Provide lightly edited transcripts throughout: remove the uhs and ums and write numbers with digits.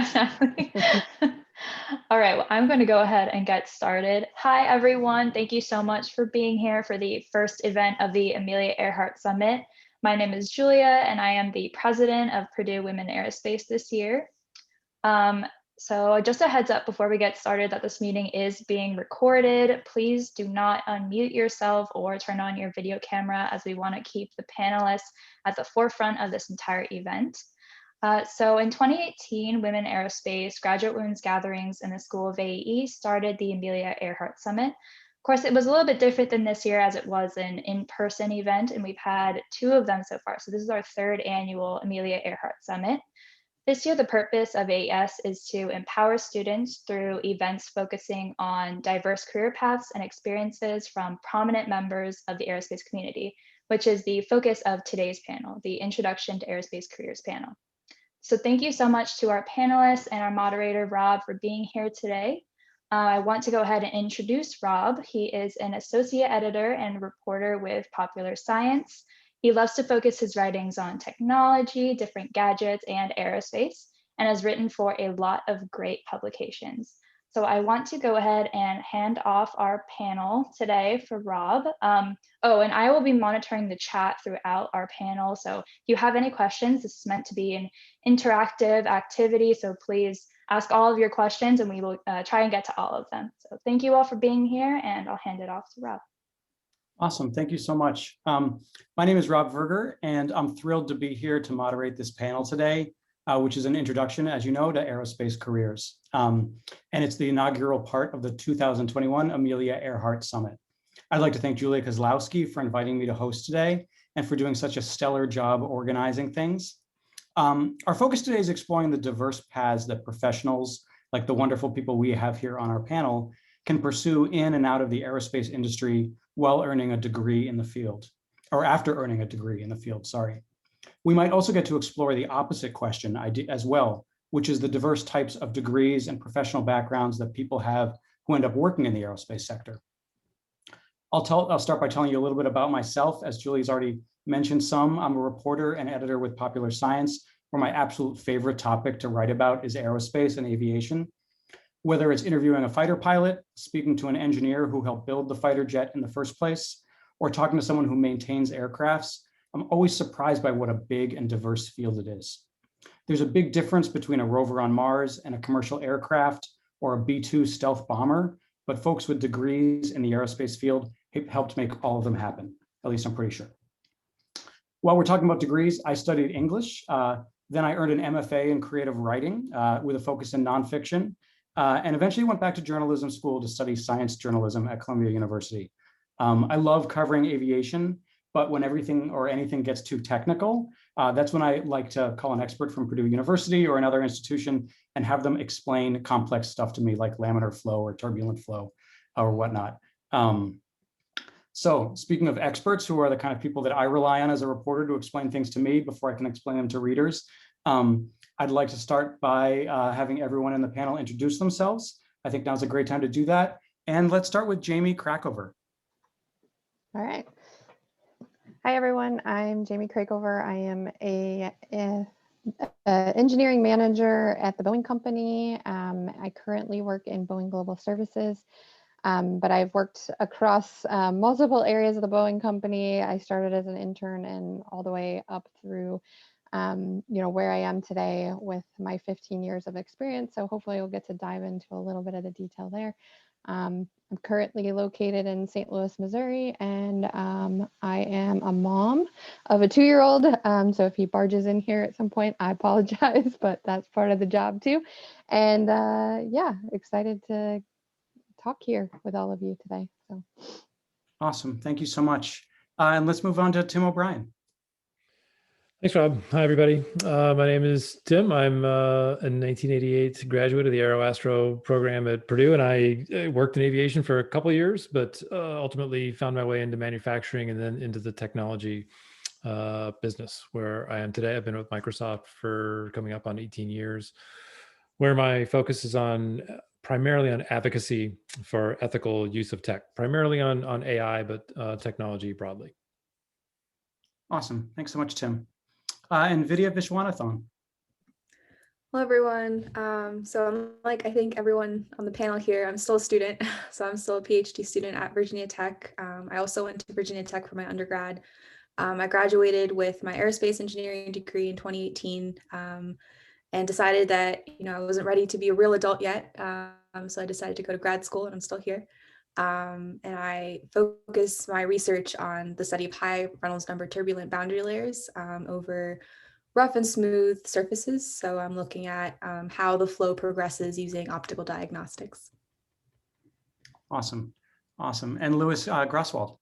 Definitely. All right, well, I'm going to go ahead and get started. Hi, everyone. Thank you so much for being here for the first event of the Amelia Earhart Summit. My name is Julia, and I am the president of Purdue Women Aerospace this year. So just a heads up before we get started that this meeting is being recorded. Please do not unmute yourself or turn on your video camera, as we want to keep the panelists at the forefront of this entire event. So in 2018, Women Aerospace graduate women's gatherings in the School of AE started the Amelia Earhart Summit. Of course, it was a little bit different than this year, as it was an in-person event, and we've had 2 of them so far. So this is our 3rd annual Amelia Earhart Summit. This year, the purpose of AES is to empower students through events focusing on diverse career paths and experiences from prominent members of the aerospace community, which is the focus of today's panel, the Introduction to Aerospace Careers Panel. So thank you so much to our panelists and our moderator, Rob, for being here today. I want to go ahead and introduce Rob. He is an associate editor and reporter with Popular Science. He loves to focus his writings on technology, different gadgets, and aerospace, and has written for a lot of great publications. So I want to go ahead and hand off our panel today for Rob. Oh, and I will be monitoring the chat throughout our panel. So if you have any questions, this is meant to be an interactive activity. So please ask all of your questions and we will try and get to all of them. So thank you all for being here, and I'll hand it off to Rob. Awesome, thank you so much. My name is Rob Verger, and I'm thrilled to be here to moderate this panel today, which is an introduction, as you know, to aerospace careers. And it's the inaugural part of the 2021 Amelia Earhart Summit. I'd like to thank Julia Kozlowski for inviting me to host today and for doing such a stellar job organizing things. Our focus today is exploring the diverse paths that professionals, like the wonderful people we have here on our panel, can pursue in and out of the aerospace industry while earning a degree in the field, or after earning a degree in the field, sorry. We might also get to explore the opposite question as well, which is the diverse types of degrees and professional backgrounds that people have who end up working in the aerospace sector. I'll start by telling you a little bit about myself. As Julie's already mentioned some, I'm a reporter and editor with Popular Science, where my absolute favorite topic to write about is aerospace and aviation. Whether it's interviewing a fighter pilot, speaking to an engineer who helped build the fighter jet in the first place, or talking to someone who maintains aircrafts, I'm always surprised by what a big and diverse field it is. There's a big difference between a rover on Mars and a commercial aircraft or a B-2 stealth bomber, but folks with degrees in the aerospace field helped make all of them happen. At least I'm pretty sure. While we're talking about degrees, I studied English. Then I earned an MFA in creative writing with a focus in nonfiction. And eventually went back to journalism school to study science journalism at Columbia University. I love covering aviation, but when everything or anything gets too technical, that's when I like to call an expert from Purdue University or another institution and have them explain complex stuff to me, like laminar flow or turbulent flow or whatnot. So speaking of experts, who are the kind of people that I rely on as a reporter to explain things to me before I can explain them to readers, I'd like to start by having everyone in the panel introduce themselves. I think now's a great time to do that. And let's start with Jamie Krakover. All right. Hi, everyone. I'm Jamie Krakover. I am a engineering manager at the Boeing Company. I currently work in Boeing Global Services, but I've worked across multiple areas of the Boeing Company. I started as an intern and all the way up through where I am today with my 15 years of experience. So hopefully we'll get to dive into a little bit of the detail there. I'm currently located in St. Louis, Missouri, and I am a mom of a 2-year-old. So if he barges in here at some point, I apologize, but that's part of the job too. And yeah, excited to talk here with all of you today. So awesome. Thank you so much. And let's move on to Tim O'Brien. Thanks, Rob. Hi, everybody. My name is Tim. I'm a 1988 graduate of the Aero-Astro program at Purdue, and I worked in aviation for a couple of years, but ultimately found my way into manufacturing and then into the technology business where I am today. I've been with Microsoft for coming up on 18 years, where my focus is on primarily on advocacy for ethical use of tech, primarily on AI, but technology broadly. Awesome. Thanks so much, Tim. And Vidya Vishwanathan. Hello, everyone. So I'm like, I think everyone on the panel here, I'm still a student. So I'm still a PhD student at Virginia Tech. I also went to Virginia Tech for my undergrad. I graduated with my aerospace engineering degree in 2018 and decided that, I wasn't ready to be a real adult yet. So I decided to go to grad school and I'm still here. And I focus my research on the study of high Reynolds number turbulent boundary layers over rough and smooth surfaces. So I'm looking at how the flow progresses using optical diagnostics. Awesome. Awesome. And Louis Grosswald.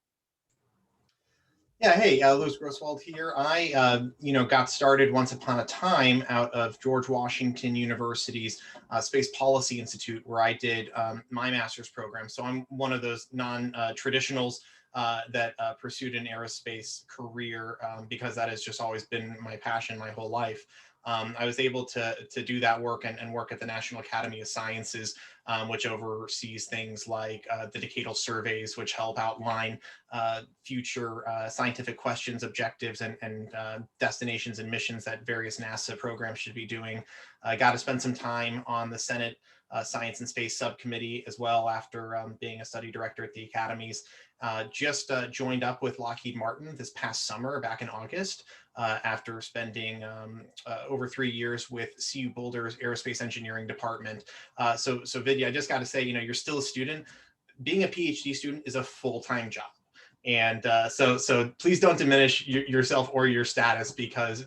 Yeah, hey, Louis Grosswald here. I, got started once upon a time out of George Washington University's Space Policy Institute, where I did my master's program. So I'm one of those non-traditionals that pursued an aerospace career because that has just always been my passion my whole life. I was able to do that work and work at the National Academy of Sciences, which oversees things like the decadal surveys, which help outline future scientific questions, objectives, and destinations and missions that various NASA programs should be doing. I got to spend some time on the Senate Science and Space Subcommittee as well after being a study director at the academies. Just joined up with Lockheed Martin this past summer, back in August, after spending over 3 years with CU Boulder's Aerospace Engineering Department. So Vidya, I just got to say, you're still a student. Being a PhD student is a full-time job. And so please don't diminish yourself or your status, because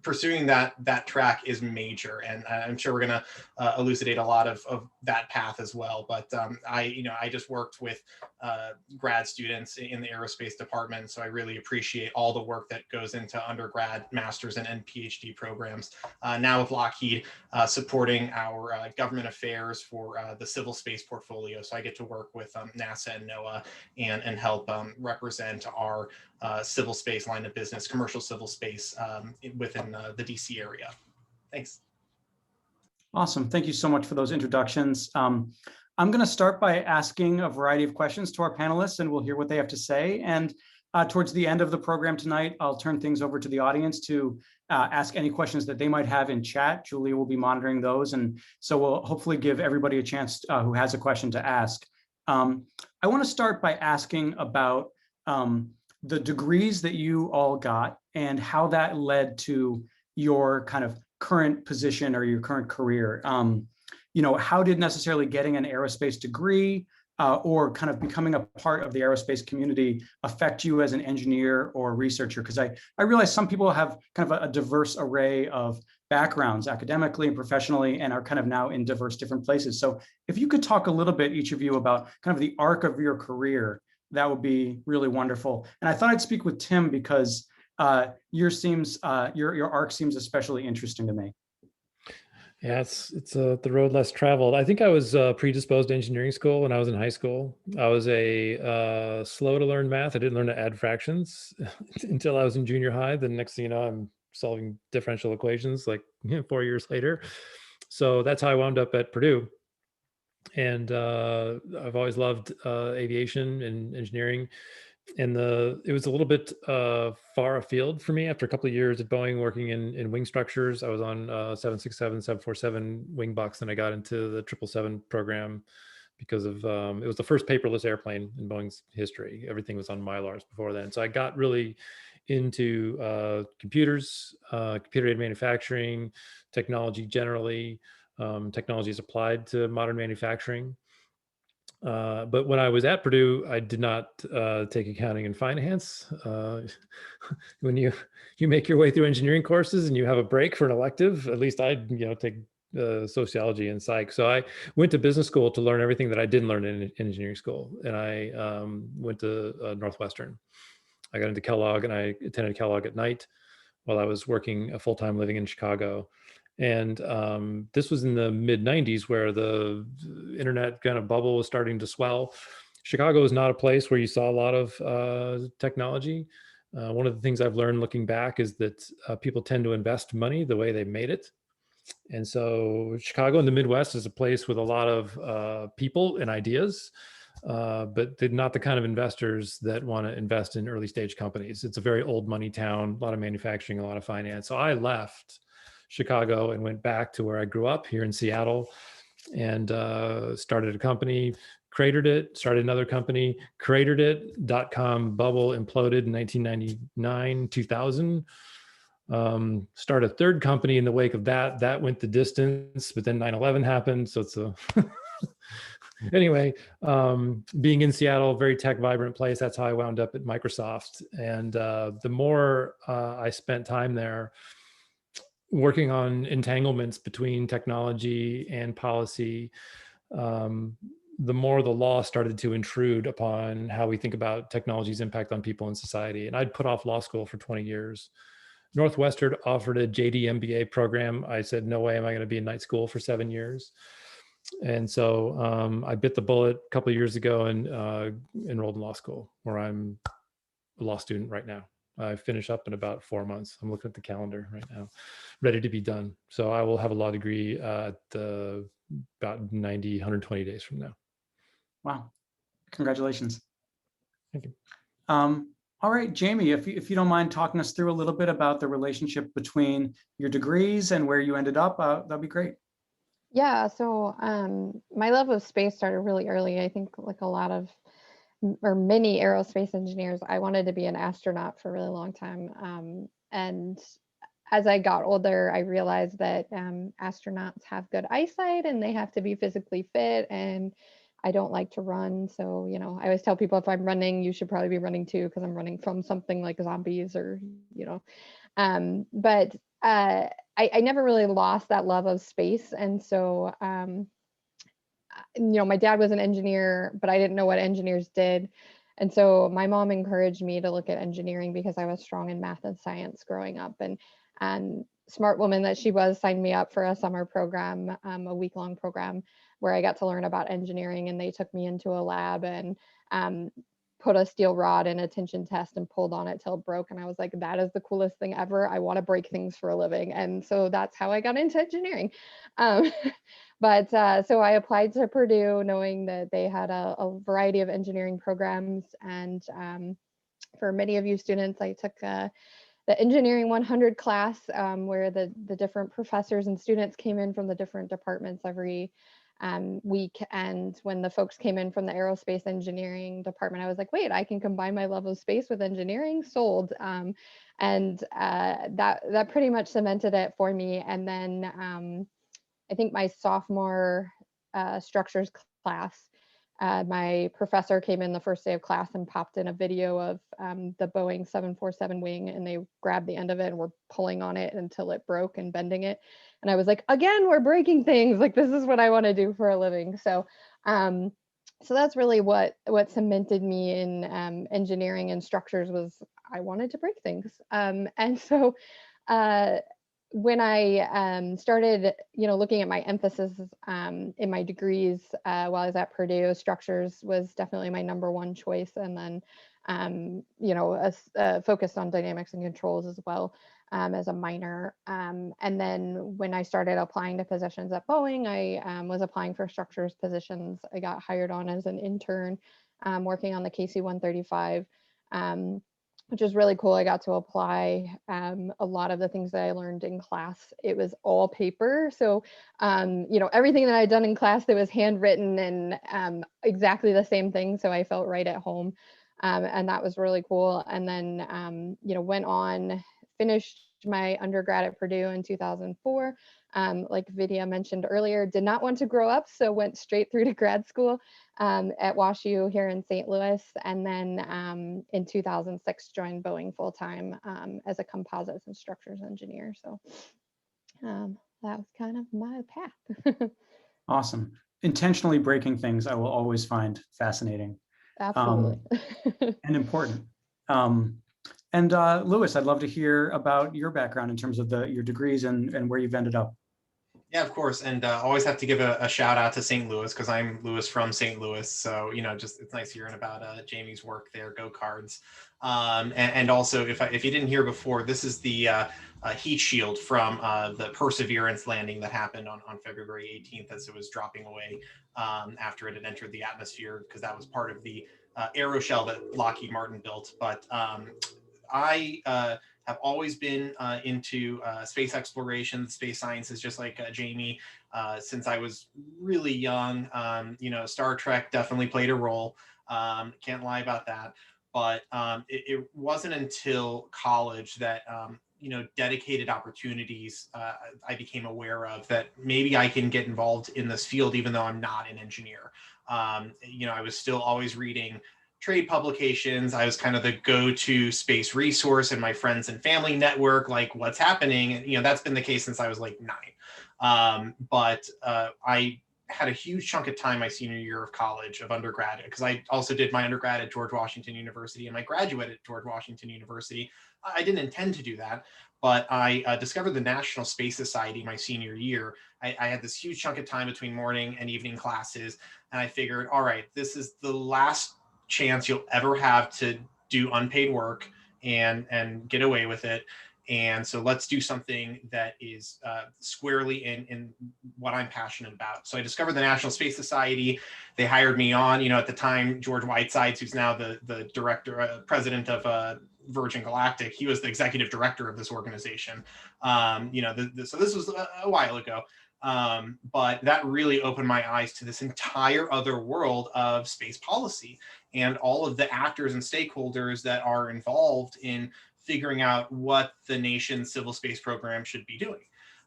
pursuing that track is major, and I'm sure we're going to elucidate a lot of that path as well. But I just worked with grad students in the aerospace department, so I really appreciate all the work that goes into undergrad, master's, and PhD programs. Now with Lockheed supporting our government affairs for the civil space portfolio, so I get to work with NASA and NOAA and help represent our civil space line of business, commercial civil space within the DC area. Thanks. Awesome. Thank you so much for those introductions. I'm going to start by asking a variety of questions to our panelists, and we'll hear what they have to say. And towards the end of the program tonight, I'll turn things over to the audience to ask any questions that they might have in chat. Julia will be monitoring those, and so we'll hopefully give everybody a chance who has a question to ask. I want to start by asking about the degrees that you all got and how that led to your kind of current position or your current career. How did necessarily getting an aerospace degree or kind of becoming a part of the aerospace community affect you as an engineer or researcher? Because I realize some people have kind of a diverse array of backgrounds academically and professionally and are kind of now in diverse different places. So if you could talk a little bit, each of you, about kind of the arc of your career, that would be really wonderful. And I thought I'd speak with Tim because your arc seems especially interesting to me. Yeah, it's the road less traveled. I think I was predisposed to engineering school when I was in high school. I was slow to learn math. I didn't learn to add fractions until I was in junior high. The next thing you know, I'm solving differential equations like 4 years later. So that's how I wound up at Purdue. And I've always loved aviation and engineering. And it was a little bit far afield for me after a couple of years at Boeing working in wing structures. I was on 767, 747 wing bucks, and I got into the 777 program because of it was the first paperless airplane in Boeing's history. Everything was on Mylars before then. So I got really into computers, computer-aided manufacturing, technology generally. Technology is applied to modern manufacturing. But when I was at Purdue, I did not take accounting and finance. When you make your way through engineering courses and you have a break for an elective, at least I take sociology and psych. So I went to business school to learn everything that I didn't learn in engineering school. And I went to Northwestern. I got into Kellogg and I attended Kellogg at night while I was working full-time living in Chicago. And this was in the mid 90s where the internet kind of bubble was starting to swell. Chicago is not a place where you saw a lot of technology. One of the things I've learned looking back is that people tend to invest money the way they made it. And so Chicago in the Midwest is a place with a lot of people and ideas, but they're not the kind of investors that want to invest in early stage companies. It's a very old money town, a lot of manufacturing, a lot of finance. So I left Chicago and went back to where I grew up here in Seattle, and started a company, cratered it, started another company, cratered it. .com bubble imploded in 1999, 2000. Start a third company in the wake of that. That went the distance, but then 9/11 happened. So it's a anyway, being in Seattle, very tech vibrant place. That's how I wound up at Microsoft. And the more I spent time there working on entanglements between technology and policy, the more the law started to intrude upon how we think about technology's impact on people and society. And I'd put off law school for 20 years. Northwestern offered a JD MBA program. I said, no way am I going to be in night school for 7 years. And so I bit the bullet a couple of years ago and enrolled in law school, where I'm a law student right now. I finish up in about 4 months. I'm looking at the calendar right now, ready to be done. So I will have a law degree at about 90, 120 days from now. Wow. Congratulations. Thank you. All right, Jamie, if you don't mind talking us through a little bit about the relationship between your degrees and where you ended up, that'd be great. Yeah, so my love of space started really early. I think like a lot of, or many aerospace engineers, I wanted to be an astronaut for a really long time. And as I got older, I realized that astronauts have good eyesight and they have to be physically fit, and I don't like to run. So, you know, I always tell people if I'm running, you should probably be running too, because I'm running from something like zombies or, you know. But I never really lost that love of space. And so, you know, my dad was an engineer, but I didn't know what engineers did. And so my mom encouraged me to look at engineering because I was strong in math and science growing up. And smart woman that she was, signed me up for a summer program, a week-long program where I got to learn about engineering. And they took me into a lab and put a steel rod in a tension test and pulled on it till it broke. And I was like, that is the coolest thing ever. I want to break things for a living. And so that's how I got into engineering. But so I applied to Purdue knowing that they had a variety of engineering programs. And for many of you students, I took the Engineering 100 class where the different professors and students came in from the different departments every week. And when the folks came in from the aerospace engineering department, I was like, wait, I can combine my love of space with engineering, sold. And that pretty much cemented it for me. And then I think my sophomore structures class, my professor came in the first day of class and popped in a video of the Boeing 747 wing, and they grabbed the end of it and were pulling on it until it broke and bending it. And I was like, again, we're breaking things. Like, this is what I want to do for a living. So so that's really what cemented me in engineering and structures, was I wanted to break things. And so when I started, you know, looking at my emphasis in my degrees while I was at Purdue, structures was definitely my #1 choice. And then, you know, focused on dynamics and controls as well as a minor. And then when I started applying to positions at Boeing, I was applying for structures positions. I got hired on as an intern working on the KC-135. Which is really cool. I got to apply a lot of the things that I learned in class. It was all paper. So, you know, everything that I'd done in class that was handwritten and exactly the same thing. So I felt right at home. And that was really cool. And then, you know, went on, finished my undergrad at Purdue in 2004. Like Vidya mentioned earlier, did not want to grow up, so went straight through to grad school at WashU here in St. Louis. And then in 2006, joined Boeing full-time as a composites and structures engineer. So that was kind of my path. Awesome. Intentionally breaking things, I will always find fascinating. Absolutely. And important. And Louis, I'd love to hear about your background in terms of your degrees and where you've ended up. Yeah, of course. And always have to give a shout out to St. Louis, because I'm Louis from St. Louis. So, you know, just it's nice hearing about Jamie's work there, Go Cards. And also, if you didn't hear before, this is the heat shield from the Perseverance landing that happened on February 18th as it was dropping away after it had entered the atmosphere, because that was part of the aeroshell that Lockheed Martin built. But I have always been into space exploration, space sciences, just like Jamie, since I was really young. Star Trek definitely played a role. Can't lie about that. But it wasn't until college that dedicated opportunities I became aware of that maybe I can get involved in this field, even though I'm not an engineer. I was still always reading trade publications. I was kind of the go-to space resource in my friends and family network, like what's happening. And, that's been the case since I was like 9. But I had a huge chunk of time my senior year of college, of undergrad, because I also did my undergrad at George Washington University and my graduate at George Washington University. I didn't intend to do that, but I discovered the National Space Society my senior year. I had this huge chunk of time between morning and evening classes, and I figured, all right, this is the last chance you'll ever have to do unpaid work and get away with it. And so let's do something that is squarely in what I'm passionate about. So I discovered the National Space Society. They hired me on, at the time, George Whitesides, who's now the director, president of Virgin Galactic. He was the executive director of this organization. So this was a while ago. But that really opened my eyes to this entire other world of space policy and all of the actors and stakeholders that are involved in figuring out what the nation's civil space program should be doing.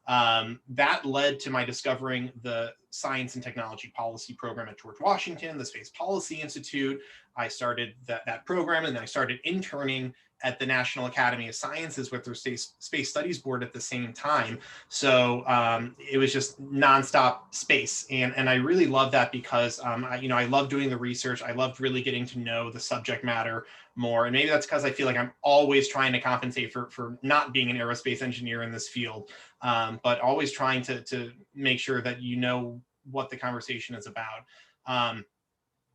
That led to my discovering the Science and Technology Policy Program at George Washington, the Space Policy Institute. I started that program, and then I started interning at the National Academy of Sciences with their Space Studies Board at the same time. So it was just nonstop space. And I really love that because, I love doing the research. I loved really getting to know the subject matter more. And maybe that's because I feel like I'm always trying to compensate for not being an aerospace engineer in this field, but always trying to make sure that you know what the conversation is about.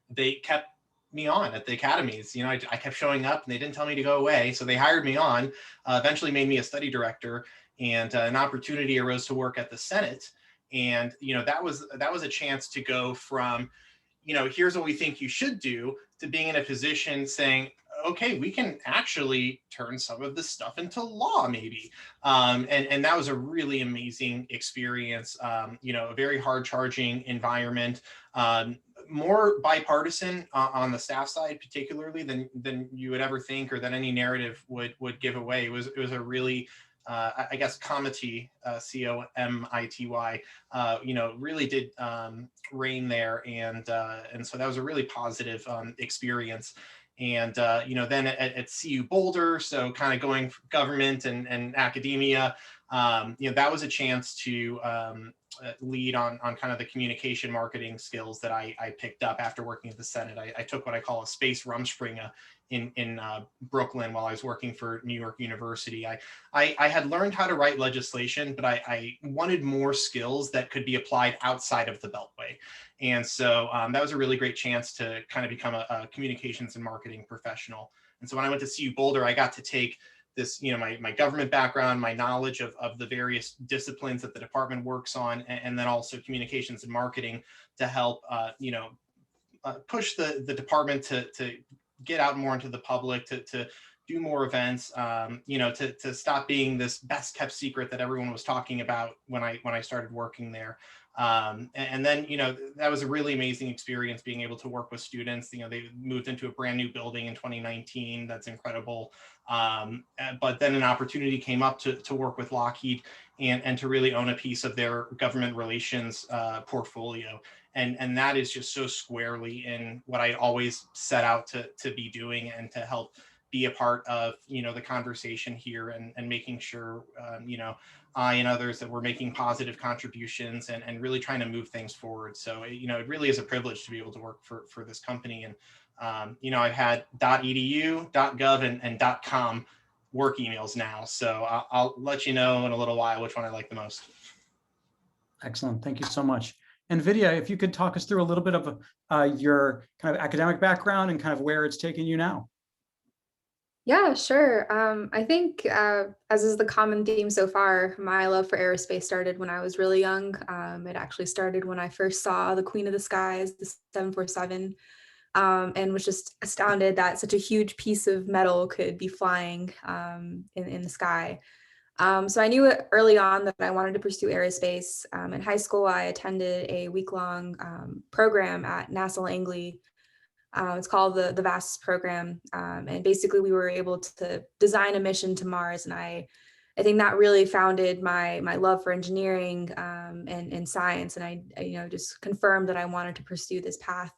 They kept me on at the academies. I kept showing up and they didn't tell me to go away. So they hired me on, eventually made me a study director, and an opportunity arose to work at the Senate. And, that was a chance to go from, here's what we think you should do, to being in a position saying, okay, we can actually turn some of this stuff into law, maybe. And that was a really amazing experience, a very hard charging environment, more bipartisan on the staff side, particularly than you would ever think, or that any narrative would give away. It was a really, I guess, comity, C-O-M-I-T-Y, really did reign there. And so that was a really positive experience. And, then at CU Boulder, so kind of going from government and academia, that was a chance to lead on kind of the communication marketing skills that I picked up after working at the Senate. I took what I call a space Rumspringa in Brooklyn while I was working for New York University. I had learned how to write legislation, but I wanted more skills that could be applied outside of the Beltway. And so that was a really great chance to kind of become a communications and marketing professional. And so when I went to CU Boulder, I got to take this, my government background, my knowledge of the various disciplines that the department works on, and then also communications and marketing to help, push the department to get out more into the public, to do more events, to stop being this best kept secret that everyone was talking about when I started working there. And then, that was a really amazing experience being able to work with students. They moved into a brand new building in 2019. That's incredible. But then an opportunity came up to work with Lockheed and to really own a piece of their government relations portfolio. And that is just so squarely in what I always set out to be doing, and to help be a part of, the conversation here, and making sure, I and others that we're making positive contributions and really trying to move things forward. So, it really is a privilege to be able to work for this company. And, I've had .edu, .gov, and .com work emails now. So I'll let you know in a little while which one I like the most. Excellent. Thank you so much. And Vidya, if you could talk us through a little bit of your kind of academic background and kind of where it's taken you now. Yeah, sure. I think, as is the common theme so far, my love for aerospace started when I was really young. It actually started when I first saw the Queen of the Skies, the 747, and was just astounded that such a huge piece of metal could be flying in the sky. So I knew early on that I wanted to pursue aerospace. In high school, I attended a week-long program at NASA Langley. It's called the VASS program. And basically we were able to design a mission to Mars. And I think that really founded my love for engineering and science. And I just confirmed that I wanted to pursue this path.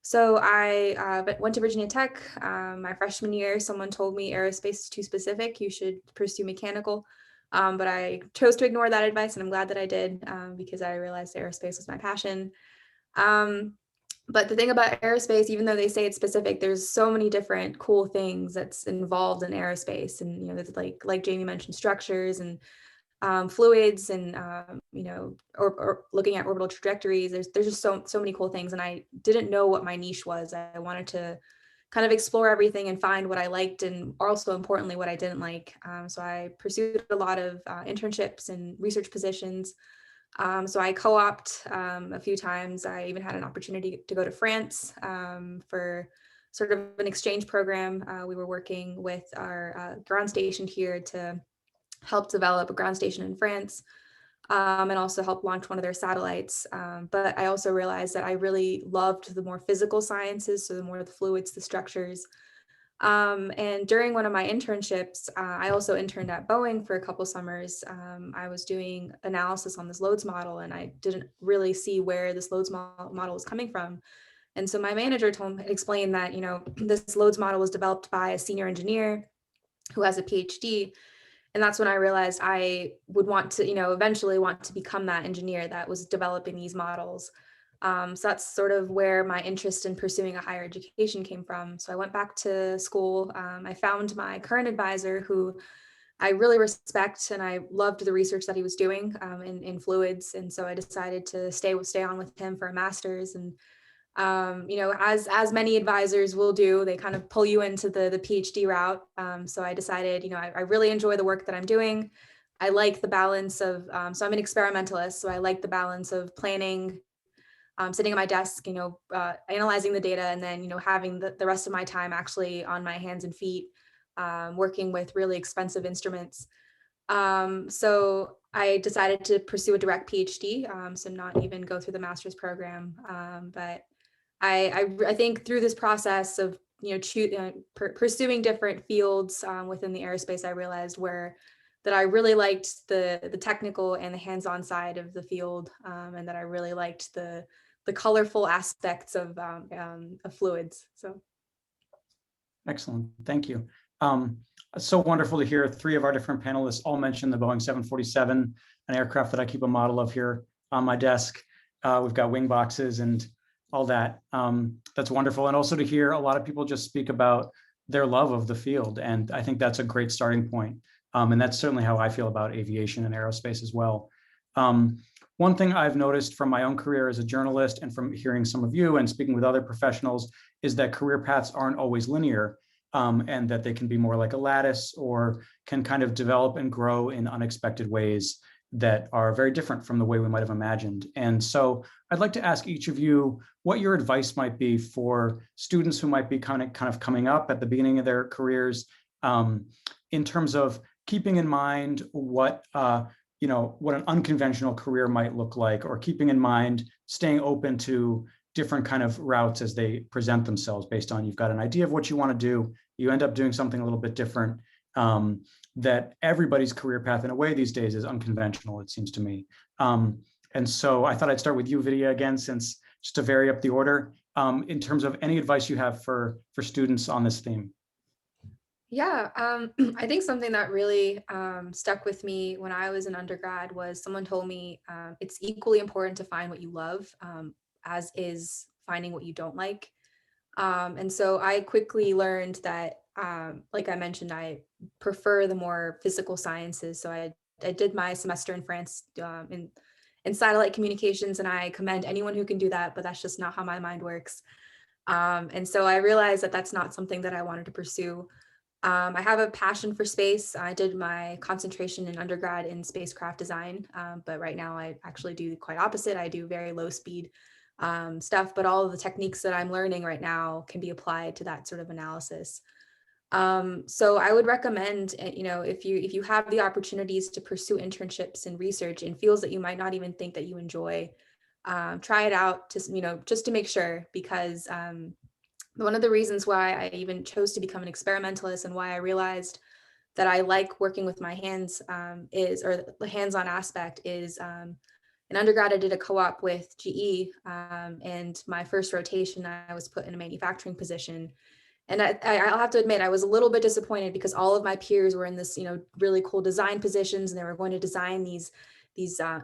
So I went to Virginia Tech my freshman year. Someone told me aerospace is too specific. You should pursue mechanical. But I chose to ignore that advice, and I'm glad that I did because I realized aerospace was my passion. But the thing about aerospace, even though they say it's specific, there's so many different cool things that's involved in aerospace. And, there's like Jamie mentioned, structures and fluids and, or looking at orbital trajectories. There's just so many cool things. And I didn't know what my niche was. I wanted to kind of explore everything and find what I liked and also importantly, what I didn't like. So I pursued a lot of internships and research positions. So I co-opted a few times. I even had an opportunity to go to France for sort of an exchange program. We were working with our ground station here to help develop a ground station in France and also help launch one of their satellites. But I also realized that I really loved the more physical sciences, so the more the fluids, the structures. And during one of my internships, I also interned at Boeing for a couple summers. I was doing analysis on this loads model, and I didn't really see where this loads model was coming from. And so my manager explained that, this loads model was developed by a senior engineer who has a PhD. And that's when I realized I would want to, eventually want to become that engineer that was developing these models. So that's sort of where my interest in pursuing a higher education came from. So I went back to school. I found my current advisor, who I really respect, and I loved the research that he was doing in fluids. And so I decided to stay on with him for a master's. And as many advisors will do, they kind of pull you into the PhD route. So I decided, I really enjoy the work that I'm doing. I like the balance of, so I'm an experimentalist. So I like the balance of planning, sitting at my desk, analyzing the data, and then, having the rest of my time actually on my hands and feet, working with really expensive instruments. So I decided to pursue a direct PhD, so not even go through the master's program. But I think through this process of pursuing different fields within the aerospace, I realized that I really liked the technical and the hands-on side of the field, and that I really liked the colorful aspects of fluids. So, Excellent, thank you. So wonderful to hear 3 of our different panelists all mention the Boeing 747, an aircraft that I keep a model of here on my desk. We've got wing boxes and all that. That's wonderful. And also to hear a lot of people just speak about their love of the field. And I think that's a great starting point. And that's certainly how I feel about aviation and aerospace as well. One thing I've noticed from my own career as a journalist and from hearing some of you and speaking with other professionals is that career paths aren't always linear, and that they can be more like a lattice or can kind of develop and grow in unexpected ways that are very different from the way we might have imagined. And so I'd like to ask each of you what your advice might be for students who might be kind of coming up at the beginning of their careers, in terms of keeping in mind what what an unconventional career might look like, or keeping in mind staying open to different kind of routes as they present themselves based on you've got an idea of what you want to do, you end up doing something a little bit different. That everybody's career path in a way these days is unconventional, it seems to me. And so I thought I'd start with you, Vidya, again, since just to vary up the order, in terms of any advice you have for students on this theme. Yeah, I think something that really stuck with me when I was an undergrad was someone told me it's equally important to find what you love as is finding what you don't like. And so I quickly learned that, like I mentioned, I prefer the more physical sciences. So I did my semester in France in satellite communications, and I commend anyone who can do that, but that's just not how my mind works. And so I realized that that's not something that I wanted to pursue. I have a passion for space. I did my concentration in undergrad in spacecraft design, but right now I actually do quite opposite. I do very low speed stuff, but all of the techniques that I'm learning right now can be applied to that sort of analysis. So I would recommend, if you have the opportunities to pursue internships and research in fields that you might not even think that you enjoy, try it out to, just to make sure, because one of the reasons why I even chose to become an experimentalist and why I realized that I like working with my hands or the hands-on aspect is in undergrad, I did a co-op with GE, and my first rotation, I was put in a manufacturing position. And I'll have to admit, I was a little bit disappointed because all of my peers were in this, really cool design positions, and they were going to design these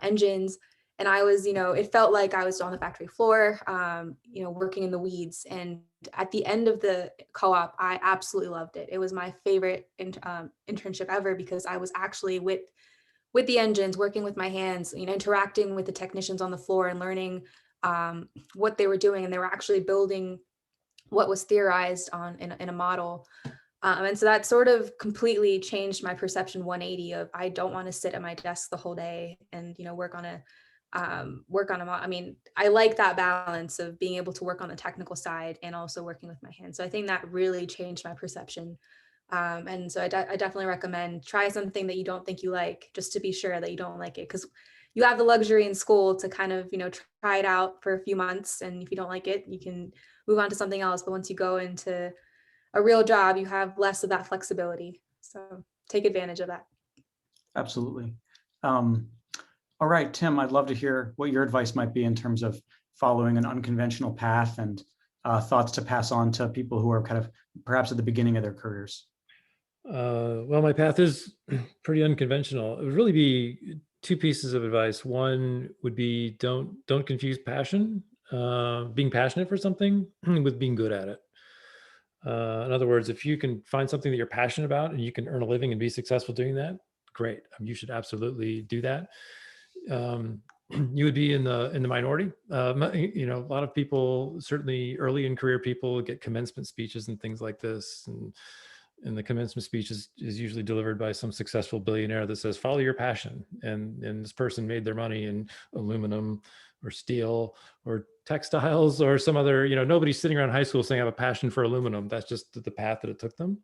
engines. And I was, it felt like I was on the factory floor, working in the weeds. And at the end of the co-op, I absolutely loved it. It was my favorite internship ever because I was actually with the engines, working with my hands, interacting with the technicians on the floor and learning what they were doing. And they were actually building what was theorized in a model. And so that sort of completely changed my perception 180 of, I don't want to sit at my desk the whole day and, work on a I mean, I like that balance of being able to work on the technical side and also working with my hands. So I think that really changed my perception. And so I definitely recommend try something that you don't think you like, just to be sure that you don't like it, because you have the luxury in school to kind of, try it out for a few months. And if you don't like it, you can move on to something else. But once you go into a real job, you have less of that flexibility. So take advantage of that. Absolutely. All right, Tim, I'd love to hear what your advice might be in terms of following an unconventional path and thoughts to pass on to people who are kind of perhaps at the beginning of their careers. Well, my path is pretty unconventional. It would really be two pieces of advice. One would be don't confuse passion, being passionate for something, with being good at it. In other words, if you can find something that you're passionate about and you can earn a living and be successful doing that, great. You should absolutely do that. You would be in the minority. A lot of people, certainly early in career people, get commencement speeches and things like this. And the commencement speech is usually delivered by some successful billionaire that says, follow your passion. And this person made their money in aluminum or steel or textiles or some other, nobody's sitting around high school saying I have a passion for aluminum. That's just the path that it took them.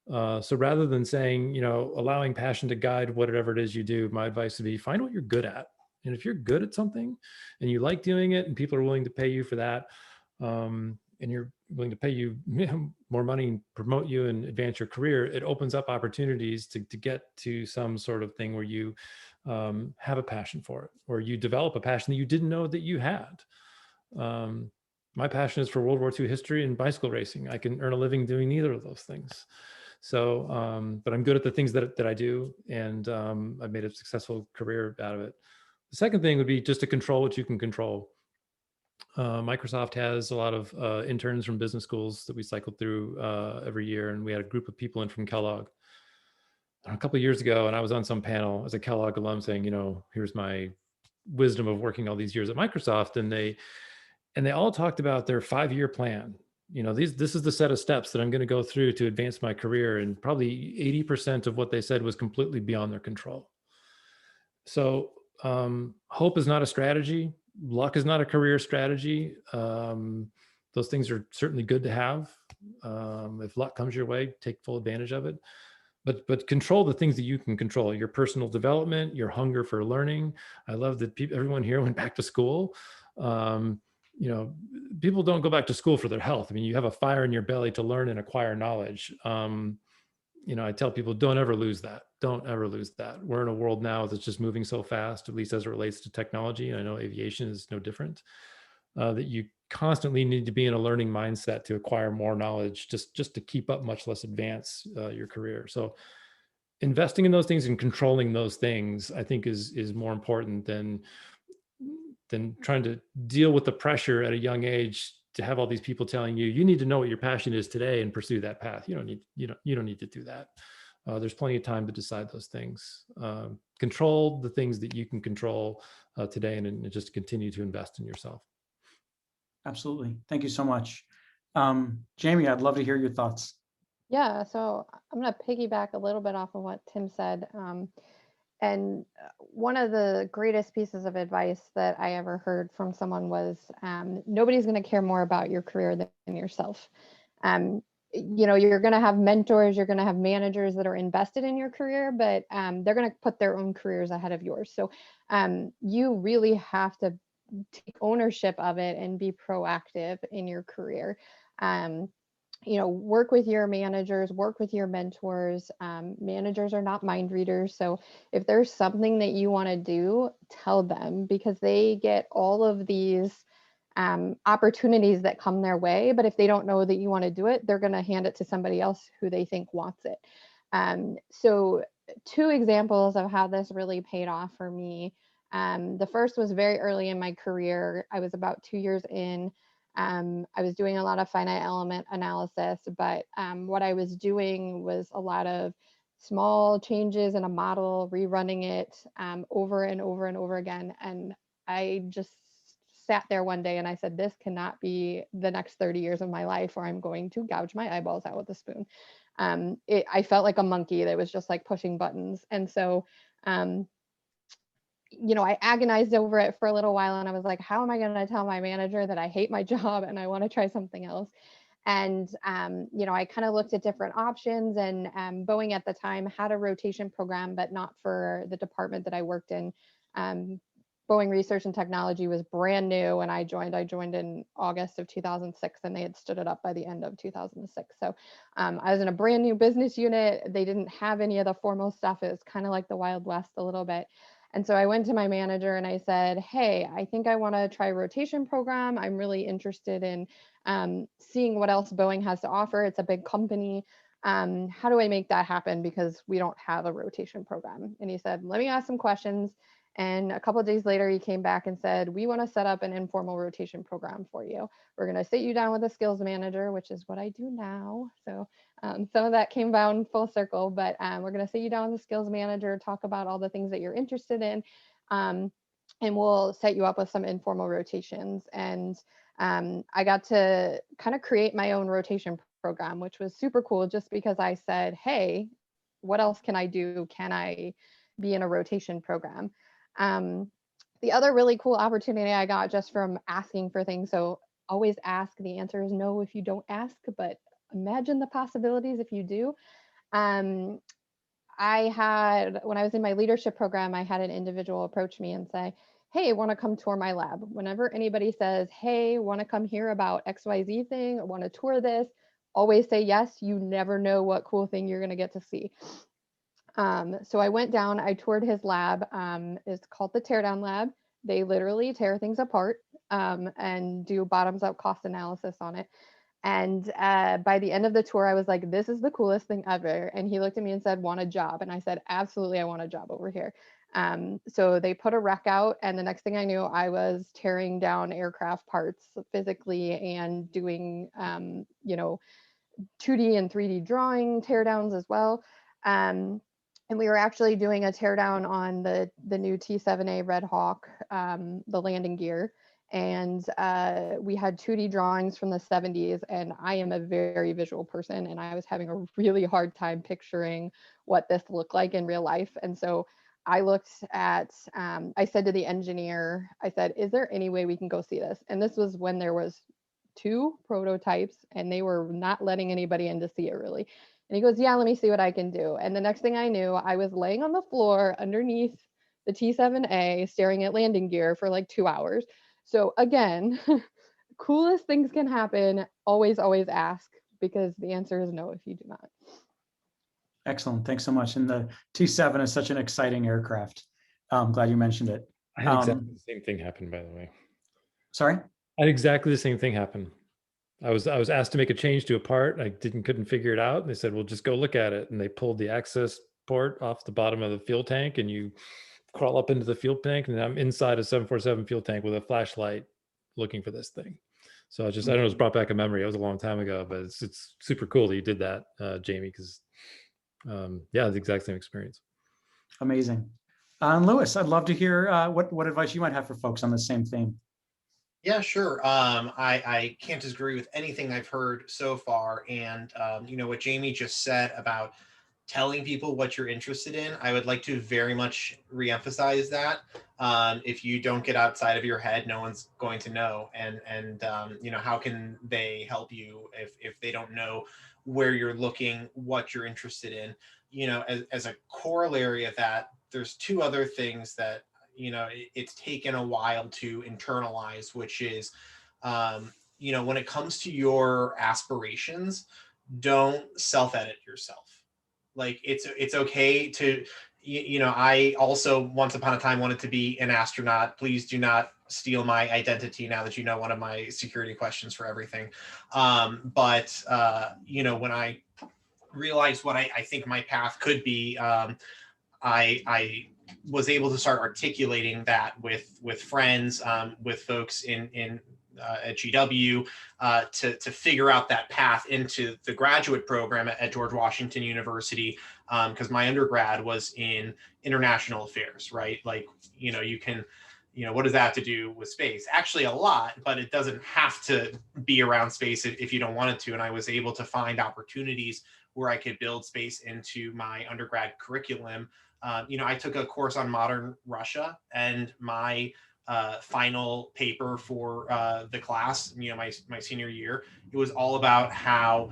So rather than saying, allowing passion to guide whatever it is you do, my advice would be find what you're good at. And if you're good at something and you like doing it and people are willing to pay you for that, and you're willing to pay you more money and promote you and advance your career, it opens up opportunities to get to some sort of thing where you have a passion for it, or you develop a passion that you didn't know that you had. My passion is for World War II history and bicycle racing. I can earn a living doing neither of those things. So, but I'm good at the things that I do, and I've made a successful career out of it. The second thing would be just to control what you can control. Microsoft has a lot of interns from business schools that we cycled through every year, and we had a group of people in from Kellogg a couple of years ago, and I was on some panel as a Kellogg alum saying, here's my wisdom of working all these years at Microsoft, and they all talked about their 5-year plan. This is the set of steps that I'm going to go through to advance my career, and probably 80% of what they said was completely beyond their control. So hope is not a strategy. Luck is not a career strategy. Those things are certainly good to have. If luck comes your way, take full advantage of it. But control the things that you can control: your personal development, your hunger for learning. I love that everyone here went back to school. People don't go back to school for their health. I mean, you have a fire in your belly to learn and acquire knowledge. I tell people, don't ever lose that. Don't ever lose that. We're in a world now that's just moving so fast, at least as it relates to technology. And I know aviation is no different, that you constantly need to be in a learning mindset to acquire more knowledge, just to keep up, much less advance your career. So investing in those things and controlling those things, I think is more important than trying to deal with the pressure at a young age to have all these people telling you, you need to know what your passion is today and pursue that path. You don't need to do that. There's plenty of time to decide those things. Control the things that you can control today, and just continue to invest in yourself. Absolutely. Thank you so much. Jamie, I'd love to hear your thoughts. Yeah, so I'm going to piggyback a little bit off of what Tim said. And one of the greatest pieces of advice that I ever heard from someone was, nobody's going to care more about your career than yourself. You know, you're going to have mentors, you're going to have managers that are invested in your career, but they're going to put their own careers ahead of yours. So you really have to take ownership of it and be proactive in your career. You know, work with your managers, work with your mentors. Managers are not mind readers. So if there's something that you want to do, tell them, because they get all of these opportunities that come their way. But if they don't know that you want to do it, they're going to hand it to somebody else who they think wants it. So 2 examples of how this really paid off for me. The first was very early in my career. I was about 2 years in. I was doing a lot of finite element analysis, but what I was doing was a lot of small changes in a model, rerunning it over and over and over again. And I just sat there one day and I said, this cannot be the next 30 years of my life, or I'm going to gouge my eyeballs out with a spoon. I felt like a monkey that was just like pushing buttons. And so, you know, I agonized over it for a little while, and I was like, how am I going to tell my manager that I hate my job and I want to try something else? And, you know, I kind of looked at different options, and Boeing at the time had a rotation program, but not for the department that I worked in. Boeing Research and Technology was brand new when I joined. I joined in August of 2006, and they had stood it up by the end of 2006. So I was in a brand new business unit. They didn't have any of the formal stuff. It was kind of like the Wild West a little bit. And so I went to my manager and I said, hey, I think I want to try a rotation program. I'm really interested in seeing what else Boeing has to offer. It's a big company. How do I make that happen? Because we don't have a rotation program. And he said, let me ask some questions. And a couple of days later, he came back and said, we want to set up an informal rotation program for you. We're going to sit you down with a skills manager, which is what I do now. So some of that came down full circle, but we're going to sit you down with a skills manager, talk about all the things that you're interested in, and we'll set you up with some informal rotations. And I got to kind of create my own rotation program, which was super cool, just because I said, hey, what else can I do? Can I be in a rotation program? The other really cool opportunity I got just from asking for things. So always ask. The answer is no if you don't ask, but imagine the possibilities if you do. I had, when I was in my leadership program, I had an individual approach me and say, hey, want to come tour my lab? Whenever anybody says, hey, want to come hear about XYZ thing, or want to tour this, always say yes. You never know what cool thing you're going to get to see. So I went down, I toured his lab. It's called the Teardown Lab. They literally tear things apart and do bottoms up cost analysis on it. And by the end of the tour, I was like, this is the coolest thing ever. And he looked at me and said, want a job? And I said, absolutely, I want a job over here. So they put a rec out, and the next thing I knew, I was tearing down aircraft parts physically and doing, you know, 2D and 3D drawing teardowns as well. And we were actually doing a teardown on the new T-7A Red Hawk, the landing gear. And we had 2D drawings from the 70s, and I am a very visual person, and I was having a really hard time picturing what this looked like in real life. And so I looked at, I said to the engineer, I said, is there any way we can go see this? And this was when there was 2 prototypes, and they were not letting anybody in to see it really. And he goes, yeah, let me see what I can do. And the next thing I knew, I was laying on the floor underneath the T-7A staring at landing gear for like 2 hours. So again, coolest things can happen. Always, always ask, because the answer is no if you do not. Excellent. Thanks so much. And the T-7 is such an exciting aircraft. I'm glad you mentioned it. I had exactly the same thing happen, by the way. Sorry? I had exactly the same thing happen. I was asked to make a change to a part. I couldn't figure it out. And they said, well, just go look at it. And they pulled the access port off the bottom of the fuel tank, and you crawl up into the fuel tank, and I'm inside a 747 fuel tank with a flashlight looking for this thing. So I don't know, it was brought back a memory. It was a long time ago, but it's super cool that you did that, Jamie, because yeah, the exact same experience. Amazing. Lewis, I'd love to hear what advice you might have for folks on the same theme. Yeah, sure. I can't disagree with anything I've heard so far. And, you know, what Jamie just said about telling people what you're interested in. I would like to very much reemphasize that. If you don't get outside of your head, no one's going to know. And you know, how can they help you if they don't know where you're looking, what you're interested in? You know, as a corollary of that, there's two other things that, you know, it's taken a while to internalize, which is, you know, when it comes to your aspirations, don't self-edit yourself. Like it's okay to, you know, I also once upon a time wanted to be an astronaut. Please do not steal my identity now that you know one of my security questions for everything. But you know, when I realized what I think my path could be, I was able to start articulating that with friends, with folks in at GW, to figure out that path into the graduate program at George Washington University, because my undergrad was in international affairs, right? Like, you know, you can, you know, what does that have to do with space? Actually, a lot, but it doesn't have to be around space if you don't want it to. And I was able to find opportunities where I could build space into my undergrad curriculum. You know, I took a course on modern Russia, and my final paper for the class, you know, my senior year, it was all about how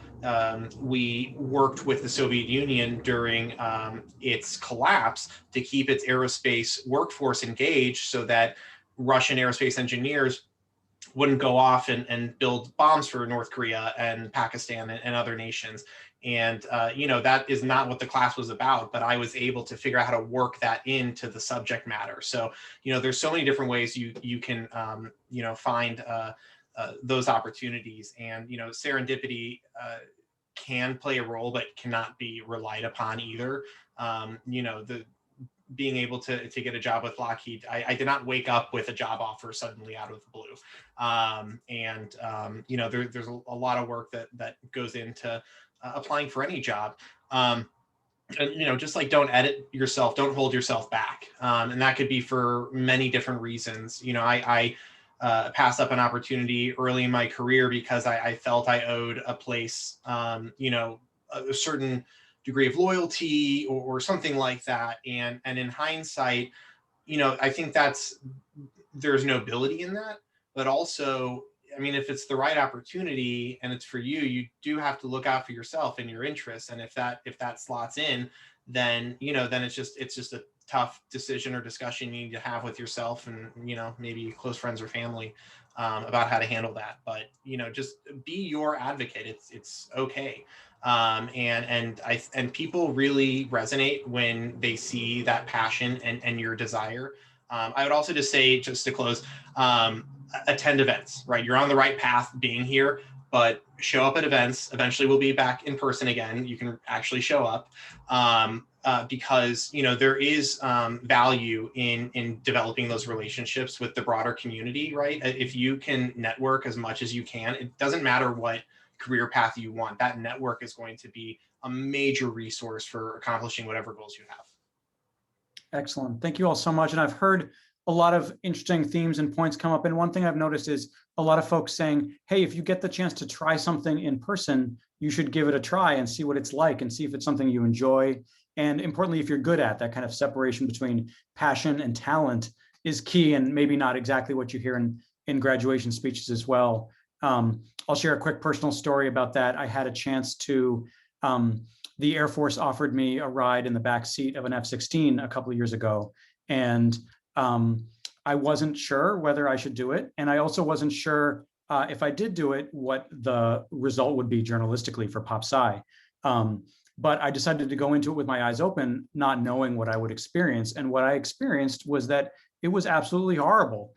we worked with the Soviet Union during its collapse to keep its aerospace workforce engaged so that Russian aerospace engineers wouldn't go off and build bombs for North Korea and Pakistan and other nations. And, you know, that is not what the class was about, but I was able to figure out how to work that into the subject matter. So, you know, there's so many different ways you can, you know, find those opportunities. And, you know, serendipity can play a role, but cannot be relied upon either. You know, being able to get a job with Lockheed, I did not wake up with a job offer suddenly out of the blue. You know, there's a lot of work that goes into applying for any job. And, you know, just like don't edit yourself, don't hold yourself back. And that could be for many different reasons. You know, I passed up an opportunity early in my career because I felt I owed a place, you know, a certain degree of loyalty or something like that. And in hindsight, you know, I think there's nobility in that, but also, I mean, if it's the right opportunity and it's for you, you do have to look out for yourself and your interests. And if that slots in, then, you know, then it's just a tough decision or discussion you need to have with yourself and, you know, maybe close friends or family about how to handle that. But, you know, just be your advocate. It's okay. And people really resonate when they see that passion and your desire. I would also just say, just to close, attend events, right? You're on the right path being here, but show up at events. Eventually we'll be back in person again. You can actually show up because, you know, there is value in developing those relationships with the broader community, right? If you can network as much as you can, it doesn't matter what career path you want, that network is going to be a major resource for accomplishing whatever goals you have. Excellent. Thank you all so much. And I've heard a lot of interesting themes and points come up. And one thing I've noticed is a lot of folks saying, hey, if you get the chance to try something in person, you should give it a try and see what it's like and see if it's something you enjoy. And importantly, if you're good at that, kind of separation between passion and talent is key, and maybe not exactly what you hear in graduation speeches as well. I'll share a quick personal story about that. I had a chance to, the Air Force offered me a ride in the back seat of an F-16 a couple of years ago. And I wasn't sure whether I should do it. And I also wasn't sure if I did do it, what the result would be journalistically for Pop Sci. But I decided to go into it with my eyes open, not knowing what I would experience. And what I experienced was that it was absolutely horrible.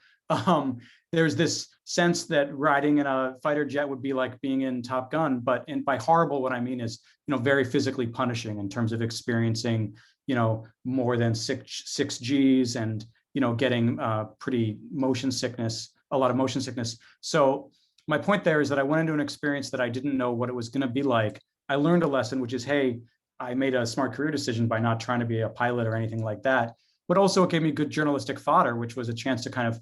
There's this sense that riding in a fighter jet would be like being in Top Gun, but by horrible, what I mean is, you know, very physically punishing in terms of experiencing, you know, more than six Gs and, you know, getting pretty motion sickness, a lot of motion sickness. So my point there is that I went into an experience that I didn't know what it was going to be like. I learned a lesson, which is, hey, I made a smart career decision by not trying to be a pilot or anything like that. But also it gave me good journalistic fodder, which was a chance to kind of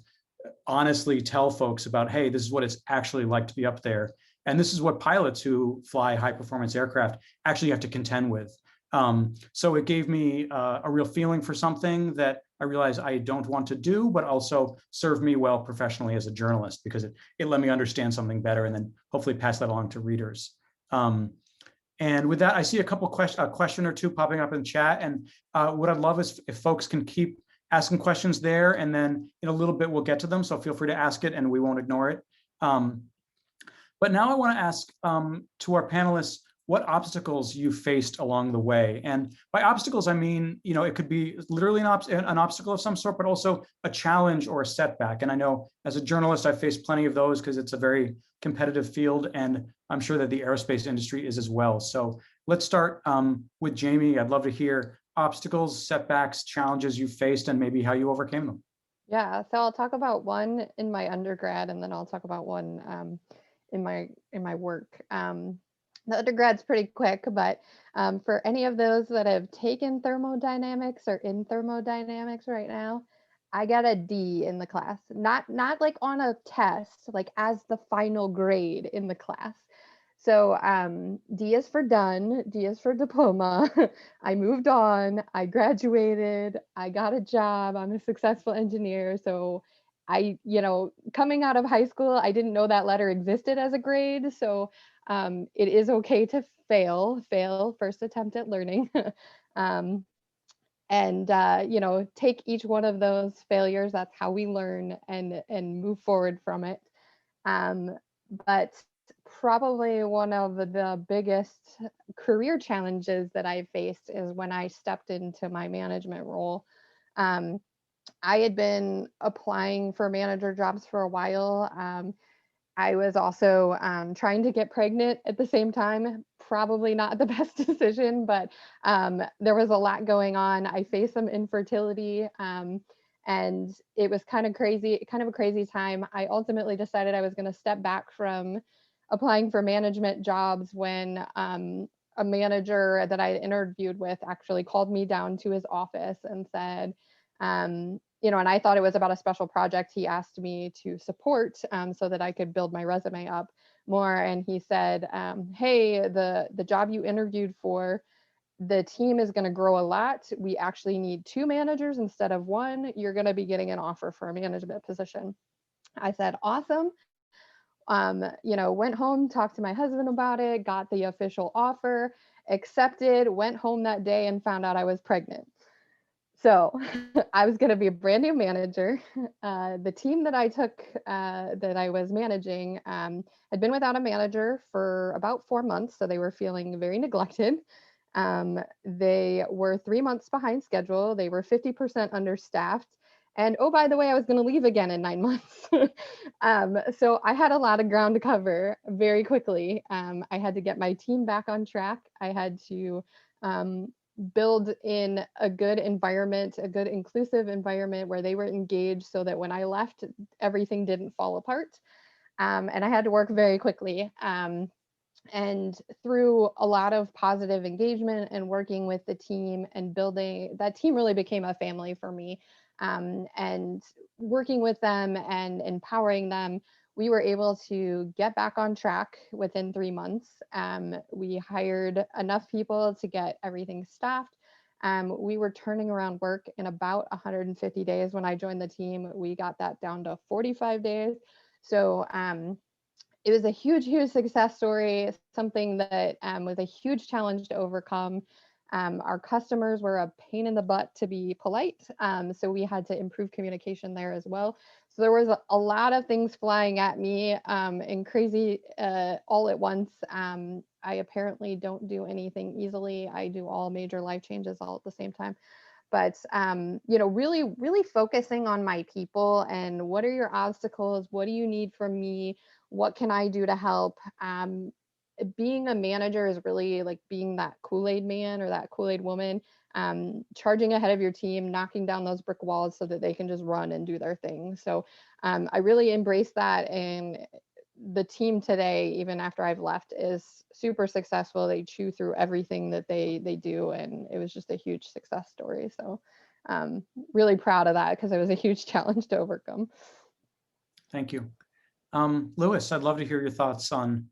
honestly tell folks about, hey, this is what it's actually like to be up there. And this is what pilots who fly high performance aircraft actually have to contend with. So it gave me a real feeling for something that I realized I don't want to do, but also served me well professionally as a journalist, because it let me understand something better and then hopefully pass that along to readers. And with that, I see a question or two popping up in chat. And what I'd love is if folks can keep asking questions there, and then in a little bit, we'll get to them. So feel free to ask it and we won't ignore it. But now I want to ask to our panelists what obstacles you faced along the way. And by obstacles, I mean, it could be literally an obstacle of some sort, but also a challenge or a setback. And I know as a journalist, I've faced plenty of those because it's a very competitive field, and I'm sure that the aerospace industry is as well. So let's start with Jamie. I'd love to hear obstacles, setbacks, challenges you faced, and maybe how you overcame them. Yeah, so I'll talk about one in my undergrad, and then I'll talk about one in my work. The undergrad's pretty quick, but for any of those that have taken thermodynamics or in thermodynamics right now, I got a D in the class. Not like on a test, like as the final grade in the class. So D is for done, D is for diploma. I moved on, I graduated, I got a job, I'm a successful engineer. So coming out of high school, I didn't know that letter existed as a grade. So it is okay to fail, first attempt at learning. And take each one of those failures. That's how we learn and move forward from it. But probably one of the biggest career challenges that I faced is when I stepped into my management role. I had been applying for manager jobs for a while. I was also trying to get pregnant at the same time. Probably not the best decision, but there was a lot going on. I faced some infertility, and it was kind of a crazy time. I ultimately decided I was going to step back from applying for management jobs when a manager that I interviewed with actually called me down to his office and said, and I thought it was about a special project he asked me to support so that I could build my resume up more. And he said, hey, the job you interviewed for, the team is going to grow a lot. We actually need 2 managers instead of 1. You're going to be getting an offer for a management position. I said, awesome. Went home, talked to my husband about it, got the official offer, accepted, went home that day and found out I was pregnant. So I was going to be a brand new manager. The team that I took, that I was managing, had been without a manager for about 4 months. So they were feeling very neglected. They were 3 months behind schedule. They were 50% understaffed. And oh, by the way, I was going to leave again in 9 months. So I had a lot of ground to cover very quickly. I had to get my team back on track. I had to build in a good environment, a good inclusive environment where they were engaged so that when I left, everything didn't fall apart. And I had to work very quickly. And through a lot of positive engagement and working with the team and building, that team really became a family for me. And working with them and empowering them, we were able to get back on track within 3 months. We hired enough people to get everything staffed. We were turning around work in about 150 days. When I joined the team, we got that down to 45 days. So it was a huge, huge success story, something that was a huge challenge to overcome. Our customers were a pain in the butt, to be polite. So we had to improve communication there as well. So there was a lot of things flying at me and crazy all at once. I apparently don't do anything easily. I do all major life changes all at the same time. But really, really focusing on my people and what are your obstacles? What do you need from me? What can I do to help? Being a manager is really like being that Kool-Aid man or that Kool-Aid woman, charging ahead of your team, knocking down those brick walls so that they can just run and do their thing. So I really embrace that. And the team today, even after I've left, is super successful. They chew through everything that they do. And it was just a huge success story. So really proud of that because it was a huge challenge to overcome. Thank you. Louis, I'd love to hear your thoughts on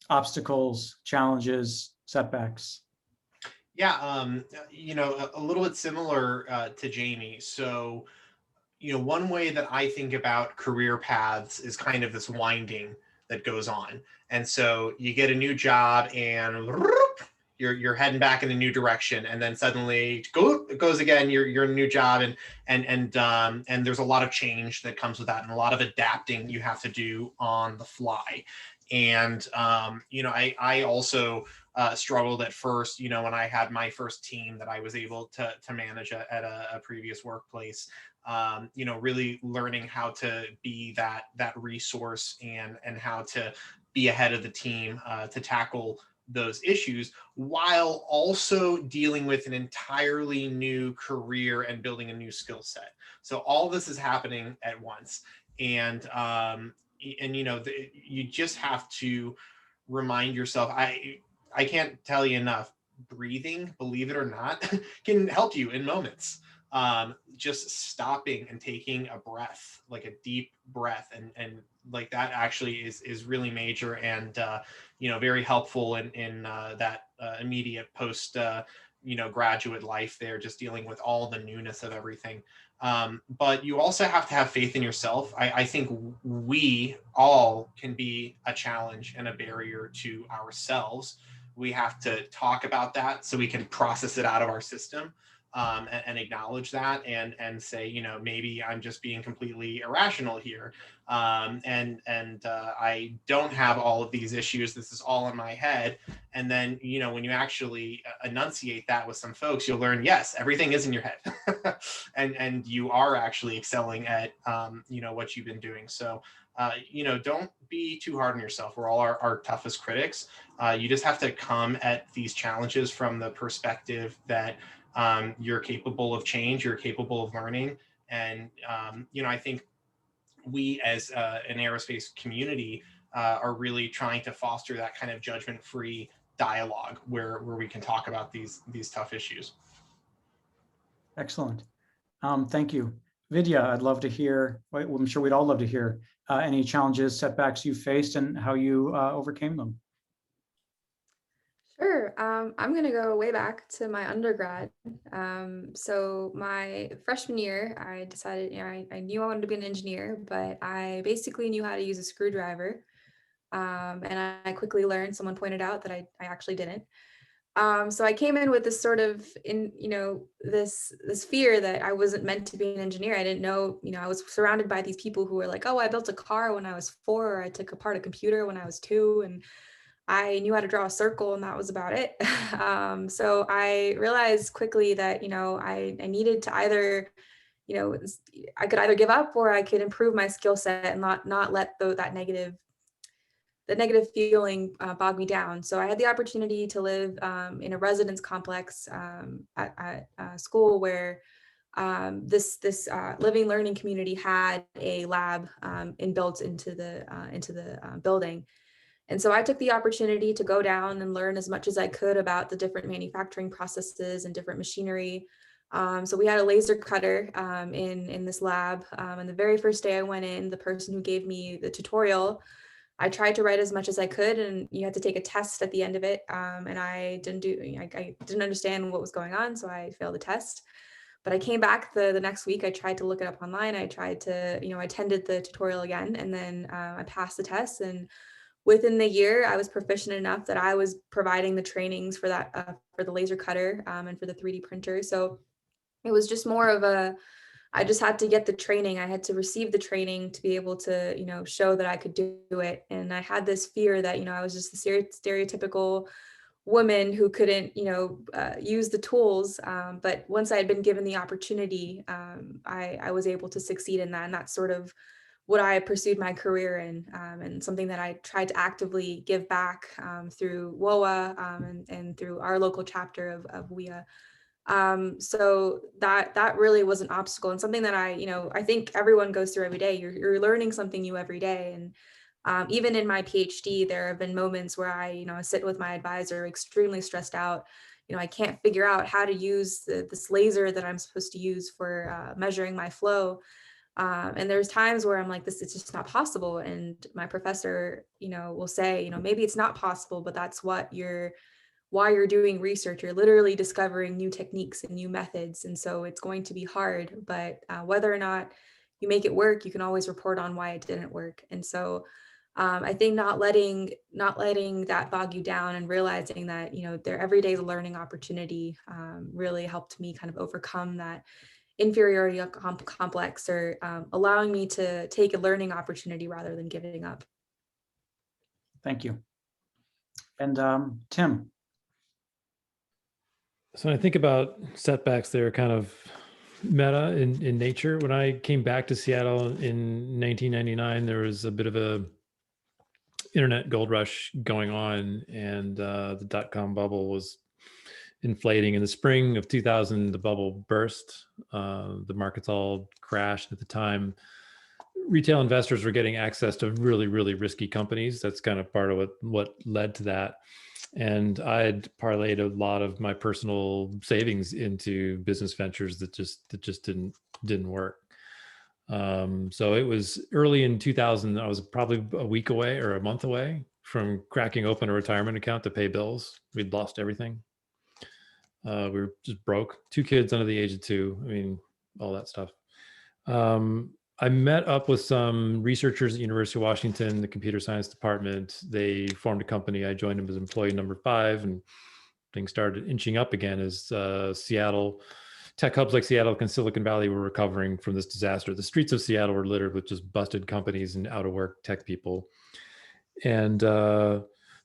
obstacles, challenges, setbacks. Yeah, a little bit similar to Jamie. So, one way that I think about career paths is kind of this winding that goes on. And so you get a new job and you're heading back in a new direction, and then suddenly it goes again. You're in a new job, and there's a lot of change that comes with that, and a lot of adapting you have to do on the fly. And I also struggled at first, when I had my first team that I was able to manage at a previous workplace. Really learning how to be that resource, and how to be ahead of the team to tackle those issues, while also dealing with an entirely new career and building a new skill set. So all this is happening at once, and you just have to remind yourself. I can't tell you enough. Breathing, believe it or not, can help you in moments. Just stopping and taking a breath, like a deep breath, and like that actually is really major, and very helpful in that immediate post graduate life there, just dealing with all the newness of everything. But you also have to have faith in yourself. I think we all can be a challenge and a barrier to ourselves. We have to talk about that so we can process it out of our system, and acknowledge that, and say, maybe I'm just being completely irrational here, and I don't have all of these issues. This is all in my head. And then, when you actually enunciate that with some folks, you'll learn, yes, everything is in your head, and you are actually excelling at what you've been doing. So don't be too hard on yourself. We're all our toughest critics. You just have to come at these challenges from the perspective that you're capable of change, you're capable of learning. And I think we as an aerospace community are really trying to foster that kind of judgment-free dialogue where we can talk about these tough issues. Excellent. Thank you. Vidya, I'd love to hear, well, I'm sure we'd all love to hear any challenges, setbacks you faced and how you overcame them. Sure. I'm going to go way back to my undergrad. So my freshman year, I decided, I knew I wanted to be an engineer, but I basically knew how to use a screwdriver. And I quickly learned, someone pointed out that I actually didn't. So I came in with this sort of this fear that I wasn't meant to be an engineer. I didn't know, I was surrounded by these people who were like, oh, I built a car when I was 4, or I took apart a computer when I was 2, and I knew how to draw a circle, and that was about it. So I realized quickly that, I needed to either, I could either give up, or I could improve my skill set and not let that negative feeling bog me down. So I had the opportunity to live in a residence complex at school where this living learning community had a lab inbuilt into the building. And so I took the opportunity to go down and learn as much as I could about the different manufacturing processes and different machinery. So we had a laser cutter in this lab. And the very first day I went in, the person who gave me the tutorial, I tried to write as much as I could, and you had to take a test at the end of it. And I didn't understand what was going on, so I failed the test. But I came back the next week. I tried to look it up online. I tried to, I attended the tutorial again, and then I passed the test. And within the year, I was proficient enough that I was providing the trainings for that, for the laser cutter and for the 3D printer. So it was just more of I just had to get the training. I had to receive the training to be able to, show that I could do it. And I had this fear that, I was just the stereotypical woman who couldn't, use the tools. But once I had been given the opportunity, I was able to succeed in that. And that's sort of what I pursued my career in, and something that I tried to actively give back through WOA and through our local chapter of WIA. So that really was an obstacle, and something that I think everyone goes through every day. You're learning something new every day. And even in my PhD, there have been moments where I sit with my advisor extremely stressed out. I can't figure out how to use this laser that I'm supposed to use for measuring my flow. And there's times where I'm like, this is just not possible. And my professor, will say, maybe it's not possible, but that's what while you're doing research, you're literally discovering new techniques and new methods. And so it's going to be hard, but whether or not you make it work, you can always report on why it didn't work. And so I think not letting that bog you down and realizing that, their every day is a learning opportunity really helped me kind of overcome that inferiority complex, or allowing me to take a learning opportunity rather than giving up. Thank you. And Tim. So when I think about setbacks, they're kind of meta in nature. When I came back to Seattle in 1999, there was a bit of a internet gold rush going on, and the dot-com bubble was inflating. In the spring of 2000, the bubble burst. The markets all crashed at the time. Retail investors were getting access to really, really risky companies. That's kind of part of what led to that. And I had parlayed a lot of my personal savings into business ventures that just didn't work. So it was early in 2000. I was probably a week away or a month away from cracking open a retirement account to pay bills. We'd lost everything. We were just broke. 2 kids under the age of 2. I mean, all that stuff. I met up with some researchers at University of Washington, the computer science department. They formed a company. I joined them as employee number 5, and things started inching up again as Seattle, tech hubs like Seattle and Silicon Valley were recovering from this disaster. The streets of Seattle were littered with just busted companies and out of work tech people. And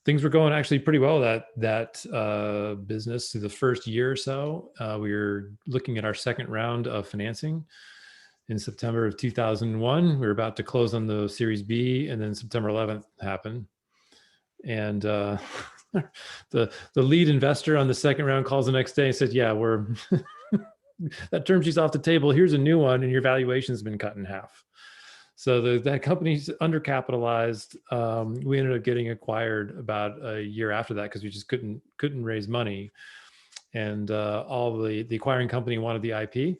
things were going actually pretty well that business through the first year or so. We were looking at our second round of financing. In September of 2001, we were about to close on the Series B, and then September 11th happened. And the lead investor on the second round calls the next day and said, yeah, we're that term sheet's off the table. Here's a new one, and your valuation has been cut in half. So that company's undercapitalized. We ended up getting acquired about a year after that because we just couldn't raise money. And all the acquiring company wanted the IP.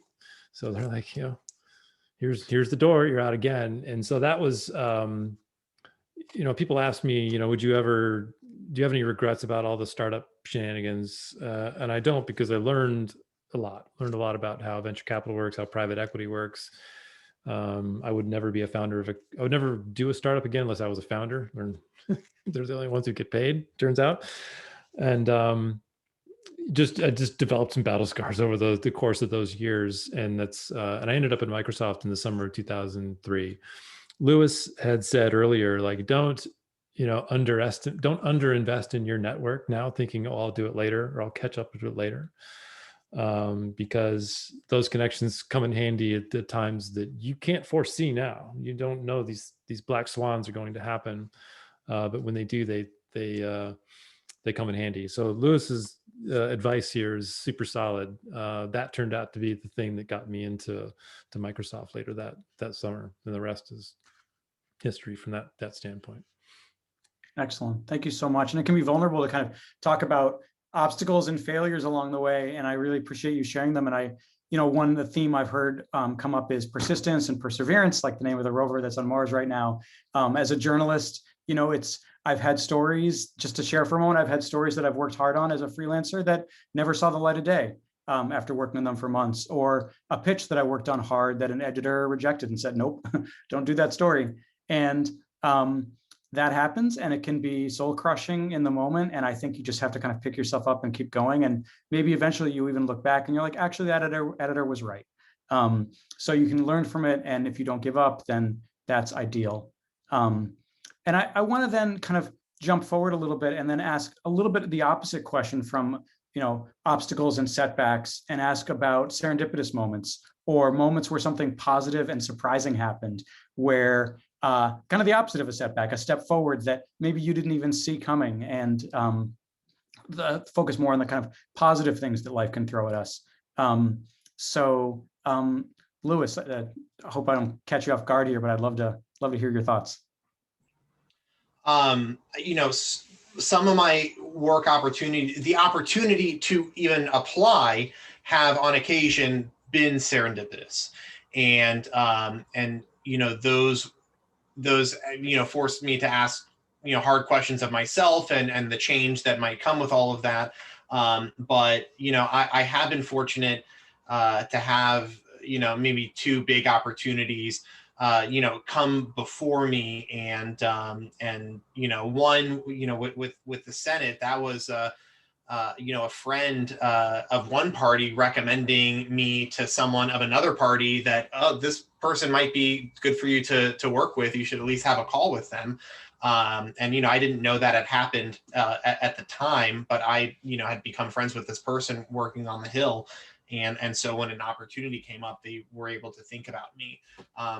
So they're like, here's the door, you're out again. And so that was, people ask me, do you have any regrets about all the startup shenanigans? And I don't, because I learned a lot about how venture capital works, how private equity works. I would never be a founder I would never do a startup again unless I was a founder. They're the only ones who get paid, turns out. And I just developed some battle scars over the course of those years. And and I ended up at Microsoft in the summer of 2003. Lewis had said earlier, like, don't underinvest in your network now, thinking, oh, I'll do it later, or I'll catch up to it later. Because those connections come in handy at the times that you can't foresee now. You don't know these black swans are going to happen. But when they do, they come in handy. So Lewis's advice here is super solid. That turned out to be the thing that got me into Microsoft later that summer, and the rest is history from that standpoint. Excellent. Thank you so much. And it can be vulnerable to kind of talk about obstacles and failures along the way. And I really appreciate you sharing them. And the theme I've heard come up is persistence and perseverance, like the name of the rover that's on Mars right now. As a journalist, I've had stories, just to share for a moment, I've had stories that I've worked hard on as a freelancer that never saw the light of day after working on them for months, or a pitch that I worked on hard that an editor rejected and said, nope, don't do that story. And that happens, and it can be soul crushing in the moment. And I think you just have to kind of pick yourself up and keep going. And maybe eventually you even look back and you're like, actually, that editor was right. So you can learn from it. And if you don't give up, then that's ideal. And I want to then kind of jump forward a little bit and then ask a little bit of the opposite question from, obstacles and setbacks, and ask about serendipitous moments, or moments where something positive and surprising happened, where kind of the opposite of a setback, a step forward that maybe you didn't even see coming, and focus more on the kind of positive things that life can throw at us. Lewis, I hope I don't catch you off guard here, but I'd love to hear your thoughts. Some of my work the opportunity to even apply, have on occasion been serendipitous, and those forced me to ask hard questions of myself and the change that might come with all of that. But I have been fortunate to have maybe two big opportunities come before me, and one with the Senate, that was a friend of one party recommending me to someone of another party that, oh, this person might be good for you to work with. You should at least have a call with them. And I didn't know that had happened at the time, but I had become friends with this person working on the Hill. And so when an opportunity came up, they were able to think about me.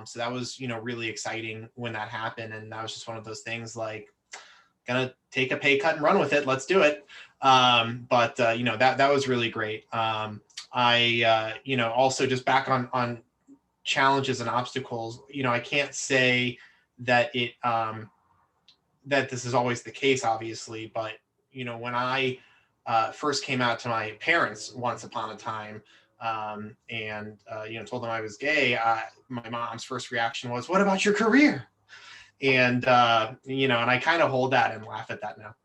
So that was, really exciting when that happened. And that was just one of those things like, gonna take a pay cut and run with it. Let's do it. But that was really great. I also just back on challenges and obstacles, I can't say that it that this is always the case, obviously, but when I first came out to my parents once upon a time, and told them I was gay, my mom's first reaction was, "What about your career?" And and I kind of hold that and laugh at that now.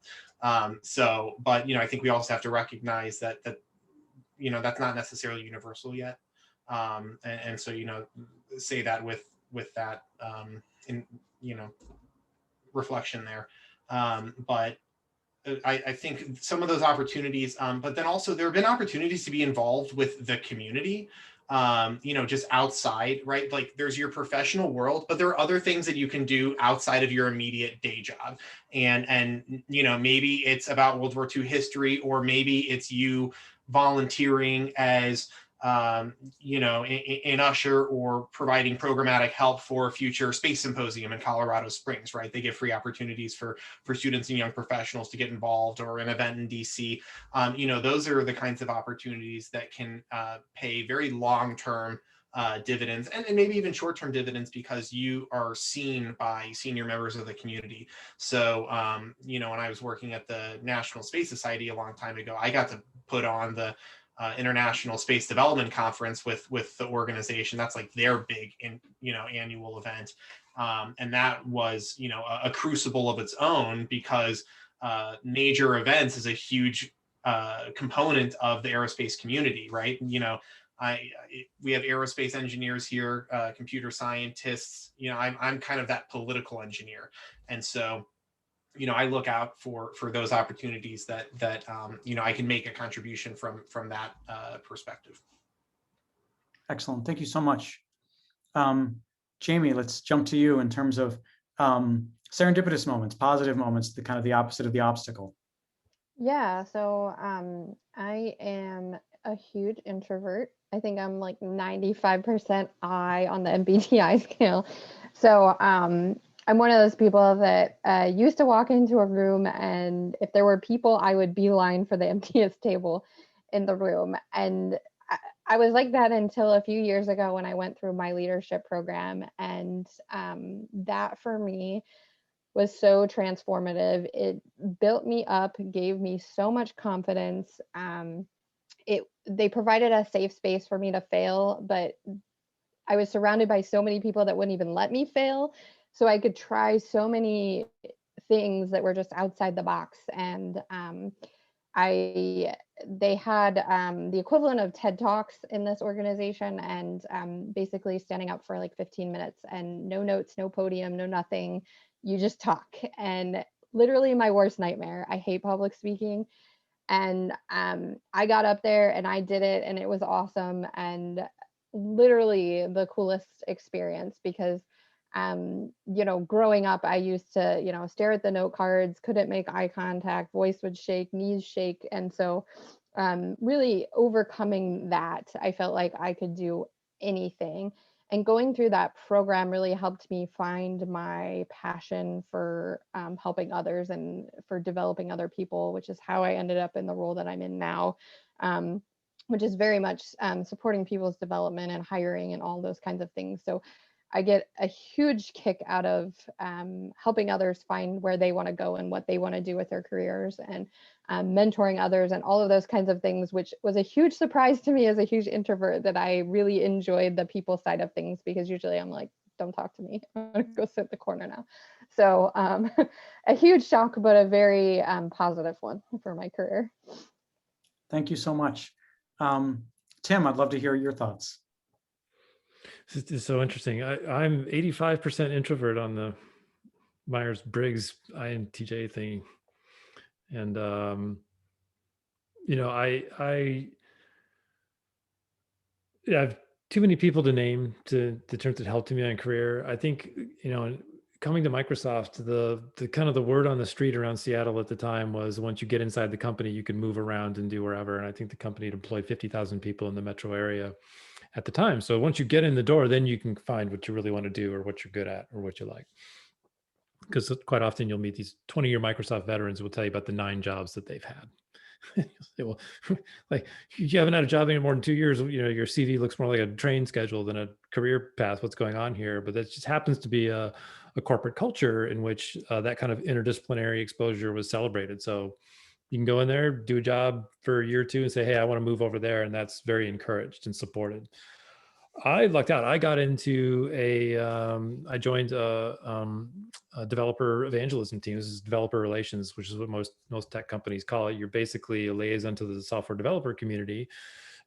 But I think we also have to recognize that that's not necessarily universal yet. And so say that with that in reflection there. But I think some of those opportunities, but then also there have been opportunities to be involved with the community, just outside, right? Like there's your professional world, but there are other things that you can do outside of your immediate day job. And maybe it's about World War II history, or maybe it's you volunteering as an usher, or providing programmatic help for a future space symposium in Colorado Springs, right? They give free opportunities for students and young professionals to get involved, or an event in DC. Those are the kinds of opportunities that can pay very long-term dividends, and maybe even short-term dividends, because you are seen by senior members of the community. So, when I was working at the National Space Society a long time ago, I got to put on the International Space Development Conference with the organization. That's like their big annual event, and that was a crucible of its own, because major events is a huge component of the aerospace community, right? We have aerospace engineers here, computer scientists. I'm kind of that political engineer, and so I look out for those opportunities that I can make a contribution from that perspective. Excellent. Thank you so much. Jamie, let's jump to you in terms of serendipitous moments, positive moments, the kind of the opposite of the obstacle. Yeah, so I am a huge introvert. I think I'm like 95% I on the MBTI scale. So I'm one of those people that used to walk into a room, and if there were people, I would beeline for the emptiest table in the room. And I was like that until a few years ago when I went through my leadership program. And that for me was so transformative. It built me up, gave me so much confidence. They provided a safe space for me to fail, but I was surrounded by so many people that wouldn't even let me fail. So I could try so many things that were just outside the box. And they had the equivalent of TED Talks in this organization, and basically standing up for like 15 minutes and no notes, no podium, no nothing. You just talk. And literally my worst nightmare. I hate public speaking. And I got up there and I did it, and it was awesome, and literally the coolest experience, because growing up, I used to stare at the note cards, couldn't make eye contact, voice would shake, knees shake. And so really overcoming that, I felt like I could do anything. And going through that program really helped me find my passion for helping others and for developing other people, which is how I ended up in the role that I'm in now, which is very much supporting people's development and hiring and all those kinds of things. So I get a huge kick out of helping others find where they want to go and what they want to do with their careers, and mentoring others and all of those kinds of things, which was a huge surprise to me as a huge introvert, that I really enjoyed the people side of things, because usually I'm like, don't talk to me, I'm gonna go sit in the corner now. So a huge shock, but a very positive one for my career. Thank you so much. Tim, I'd love to hear your thoughts. This is so interesting. I'm 85% introvert on the Myers-Briggs INTJ thing. And, you know, I have too many people to name to terms that helped me in career. I think, you know, coming to Microsoft, the kind of the word on the street around Seattle at the time was once you get inside the company, you can move around and do wherever. And I think the company had employed 50,000 people in the metro area at the time. So once you get in the door, then you can find what you really want to do or what you're good at or what you like. Because quite often you'll meet these 20-year Microsoft veterans who will tell you about the 9 jobs that they've had. Say, well, like you haven't had a job in more than 2 years, you know, your CV looks more like a train schedule than a career path. What's going on here? But that just happens to be a corporate culture in which that kind of interdisciplinary exposure was celebrated. So you can go in there, do a job for a year or two and say, hey, I want to move over there. And that's very encouraged and supported. I lucked out. I got into I joined a developer evangelism team. This is developer relations, which is what most tech companies call it. You're basically a liaison to the software developer community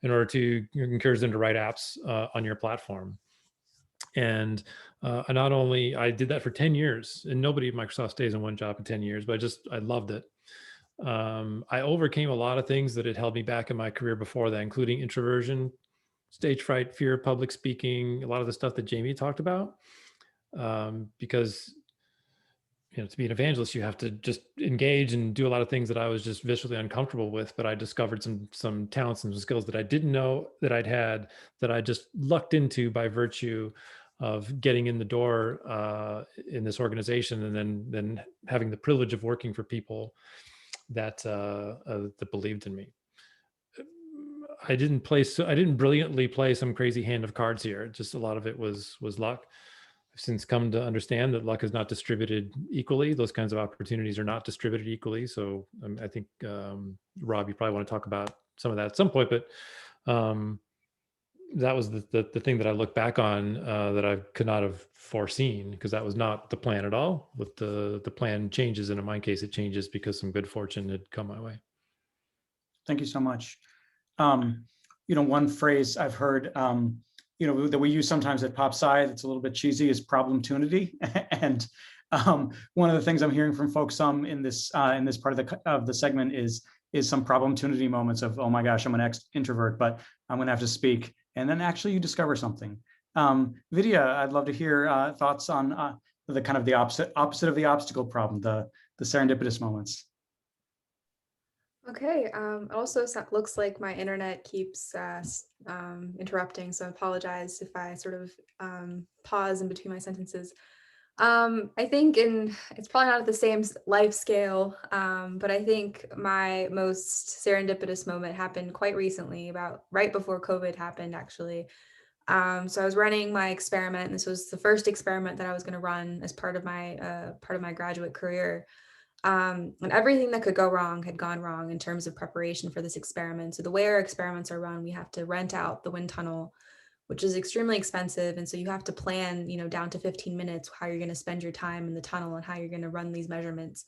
in order to encourage them to write apps on your platform. And not only I did that for 10 years, and nobody at Microsoft stays in one job for 10 years, but I loved it. I overcame a lot of things that had held me back in my career before that, including introversion, stage fright, fear of public speaking, a lot of the stuff that Jamie talked about. Because, you know, to be an evangelist, you have to just engage and do a lot of things that I was just viscerally uncomfortable with, but I discovered some talents and some skills that I didn't know that I'd had, that I just lucked into by virtue of getting in the door in this organization, and then having the privilege of working for people that believed in me. I didn't brilliantly play some crazy hand of cards here. Just a lot of it was luck. I've since come to understand that luck is not distributed equally. Those kinds of opportunities are not distributed equally. So I think, Rob, you probably want to talk about some of that at some point, but that was the thing that I look back on that I could not have foreseen, because that was not the plan at all. With the plan changes, and in my case, it changes because some good fortune had come my way. Thank you so much. You know, one phrase I've heard, you know, that we use sometimes at PopSci, it's a little bit cheesy, is problemtunity. And one of the things I'm hearing from folks in this part of the segment is some problemtunity moments of, oh my gosh, I'm an introvert, but I'm going to have to speak. And then actually you discover something. Vidya, I'd love to hear thoughts on the kind of the opposite of the obstacle problem, the serendipitous moments. Okay, it also looks like my internet keeps interrupting, so I apologize if I sort of pause in between my sentences. I think it's probably not at the same life scale, but I think my most serendipitous moment happened quite recently, about right before COVID happened, actually. So I was running my experiment. This was the first experiment that I was going to run as part of my graduate career. And everything that could go wrong had gone wrong in terms of preparation for this experiment. So the way our experiments are run, we have to rent out the wind tunnel, which is extremely expensive. And so you have to plan, you know, down to 15 minutes how you're going to spend your time in the tunnel and how you're going to run these measurements.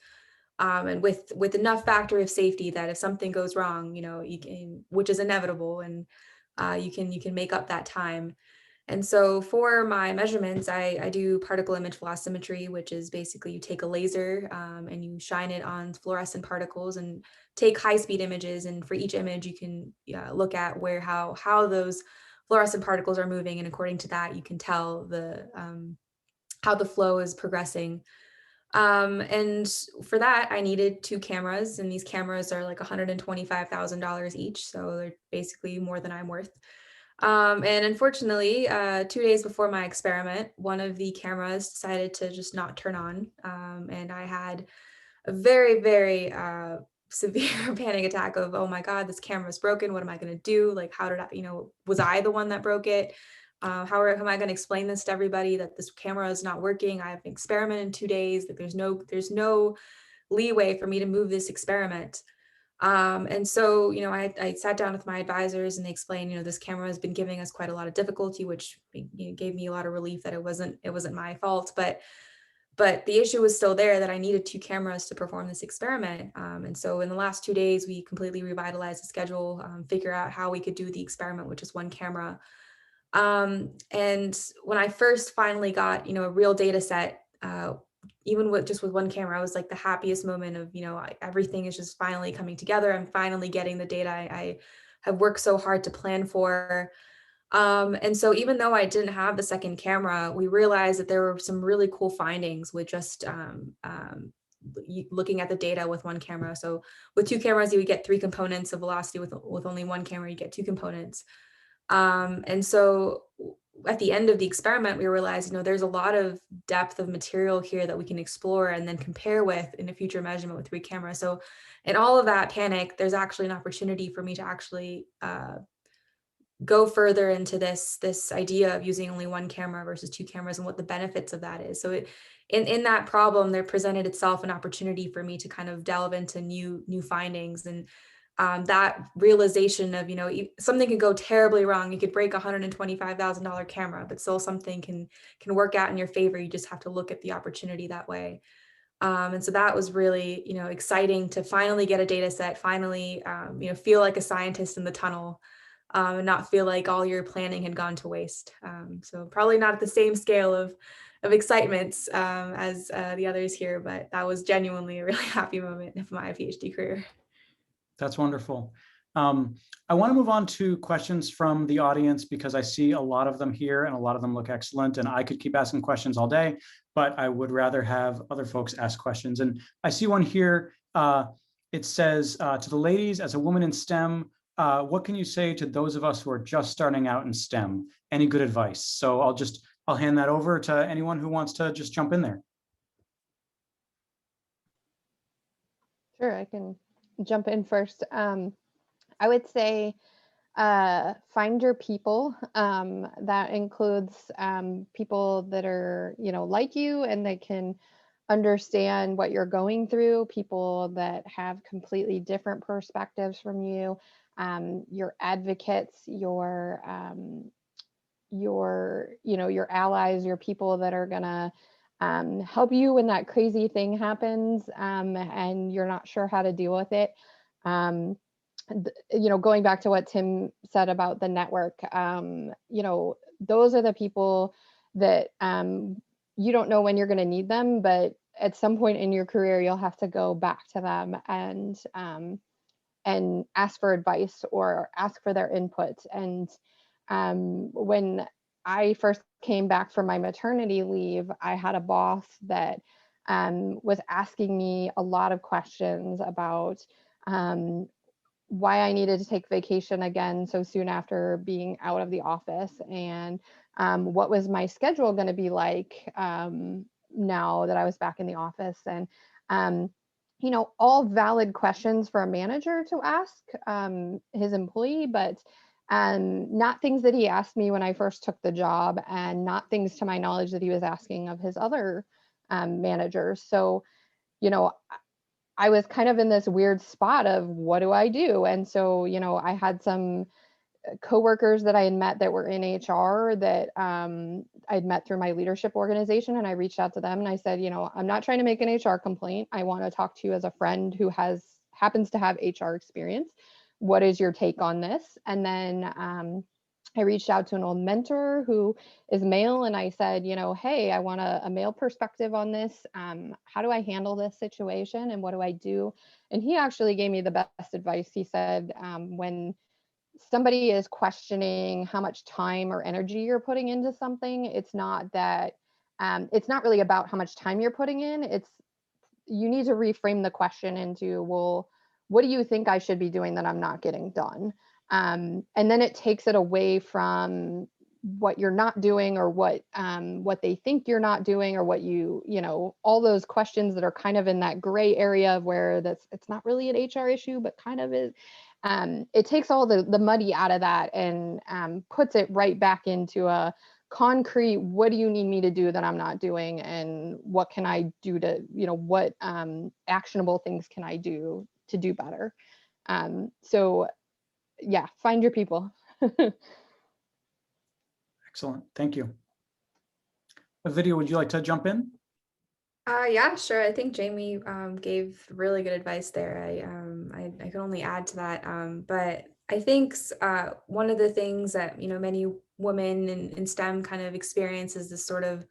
And with enough factor of safety that if something goes wrong, you know, you can, which is inevitable, and you can make up that time. And so for my measurements, I do particle image velocimetry, which is basically you take a laser and you shine it on fluorescent particles and take high-speed images. And for each image, you can look at how those fluorescent particles are moving. And according to that, you can tell how the flow is progressing. And for that, I needed 2 cameras, and these cameras are like $125,000 each. So they're basically more than I'm worth. And unfortunately, 2 days before my experiment, one of the cameras decided to just not turn on. And I had a very, very severe panic attack of, oh my God, this camera is broken. What am I going to do? Like, how did I, you know, was I the one that broke it? How am I going to explain this to everybody that this camera is not working? I have an experiment in 2 days, that there's no leeway for me to move this experiment. And so, you know, I sat down with my advisors and they explained, you know, this camera has been giving us quite a lot of difficulty, which, you know, gave me a lot of relief that it wasn't my fault. But But the issue was still there that I needed 2 cameras to perform this experiment. And so in the last 2 days, we completely revitalized the schedule, figure out how we could do the experiment with just 1 camera. And when I first finally got, a real data set, even with 1 camera, I was like the happiest moment of, everything is just finally coming together. I'm finally getting the data I have worked so hard to plan for. And so even though I didn't have the 2nd camera, we realized that there were some really cool findings with just looking at the data with 1 camera. So with 2 cameras, you would get 3 components of velocity. With only 1 camera, you get 2 components. And so at the end of the experiment, we realized, there's a lot of depth of material here that we can explore and then compare with in a future measurement with 3 cameras. So in all of that panic, there's actually an opportunity for me to actually go further into this idea of using only 1 camera versus 2 cameras and what the benefits of that is. So in that problem, there presented itself an opportunity for me to kind of delve into new findings. And that realization of, something could go terribly wrong. You could break a $125,000 camera, but still something can work out in your favor. You just have to look at the opportunity that way. And so that was really, exciting to finally get a data set, finally, feel like a scientist in the tunnel, and not feel like all your planning had gone to waste. So probably not at the same scale of excitements as the others here, but that was genuinely a really happy moment of my PhD career. That's wonderful. I want to move on to questions from the audience because I see a lot of them here and a lot of them look excellent, and I could keep asking questions all day, but I would rather have other folks ask questions. And I see one here. It says, to the ladies, as a woman in STEM, what can you say to those of us who are just starting out in STEM? Any good advice? So I'll hand that over to anyone who wants to just jump in there. Sure, I can jump in first. I would say find your people. That includes people that are, like you and that can understand what you're going through, people that have completely different perspectives from you, your advocates, your allies, your people that are gonna help you when that crazy thing happens and you're not sure how to deal with it. Going back to what Tim said about the network, those are the people that you don't know when you're going to need them, but at some point in your career, you'll have to go back to them and ask for advice or ask for their input. And when I first came back from my maternity leave, I had a boss that was asking me a lot of questions about why I needed to take vacation again so soon after being out of the office, and what was my schedule going to be like now that I was back in the office. And all valid questions for a manager to ask his employee, but not things that he asked me when I first took the job, and not things to my knowledge that he was asking of his other managers. So, I was kind of in this weird spot of what do I do? And so, I had some coworkers that I had met that were in HR that I'd met through my leadership organization, and I reached out to them and I said, I'm not trying to make an HR complaint. I want to talk to you as a friend who happens to have HR experience. What is your take on this? And then I reached out to an old mentor who is male, and I said, hey, I want a male perspective on this. How do I handle this situation and what do I do? And he actually gave me the best advice. He said, when somebody is questioning how much time or energy you're putting into something, it's not really about how much time you're putting in. You need to reframe the question into, well, what do you think I should be doing that I'm not getting done? And then it takes it away from what you're not doing or what they think you're not doing, or what all those questions that are kind of in that gray area of where it's not really an HR issue, but kind of is. It takes all the muddy out of that and puts it right back into a concrete, what do you need me to do that I'm not doing? And what can I do to, what actionable things can I do to do better? So yeah, find your people. Excellent. Thank you. Video, would you like to jump in? Yeah, sure. I think Jamie gave really good advice there. I can only add to that. But I think one of the things that many women in STEM kind of experience is this sort of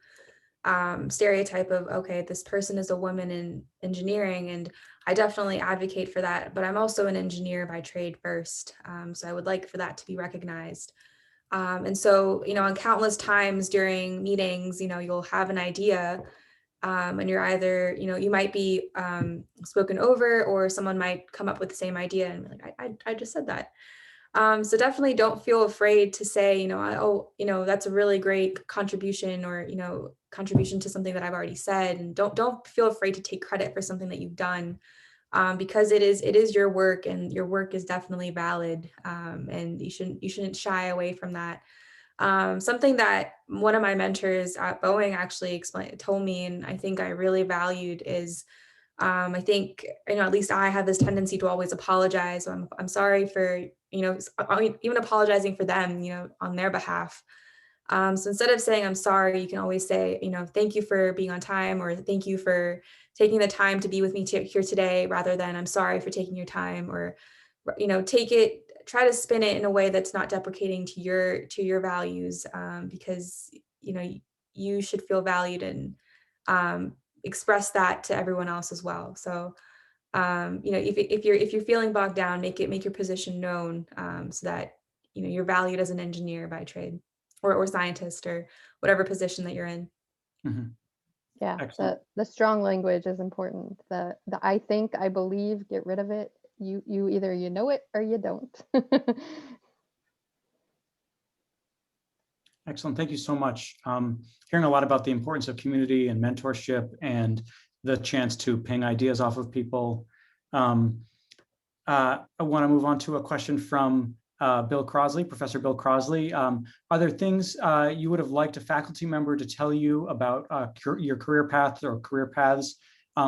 stereotype of, okay, this person is a woman in engineering, and I definitely advocate for that. But I'm also an engineer by trade first, so I would like for that to be recognized. And so, on countless times during meetings, you'll have an idea, and you're either, you might be spoken over, or someone might come up with the same idea and be like, I just said that. So definitely don't feel afraid to say, oh, that's a really great contribution, or, contribution to something that I've already said. And don't feel afraid to take credit for something that you've done, because it is your work, and your work is definitely valid. And you shouldn't shy away from that. Something that one of my mentors at Boeing actually told me, and I think I really valued, is I think, at least I have this tendency to always apologize. So I'm sorry for, even apologizing for them, on their behalf. So instead of saying I'm sorry, you can always say, thank you for being on time, or thank you for taking the time to be with me here today, rather than I'm sorry for taking your time, or, try to spin it in a way that's not deprecating to your values, because, you should feel valued, and express that to everyone else as well. So, if you're feeling bogged down, make your position known, so that, you're valued as an engineer by trade, or scientist, or whatever position that you're in. Mhm. Yeah, Excellent. the strong language is important. The I think, I believe, get rid of it. You either you know it or you don't. Excellent. Thank you so much. Hearing a lot about the importance of community and mentorship and the chance to ping ideas off of people. I want to move on to a question from Bill Crosley, Professor Bill Crosley. Are there things you would have liked a faculty member to tell you about your career path or career paths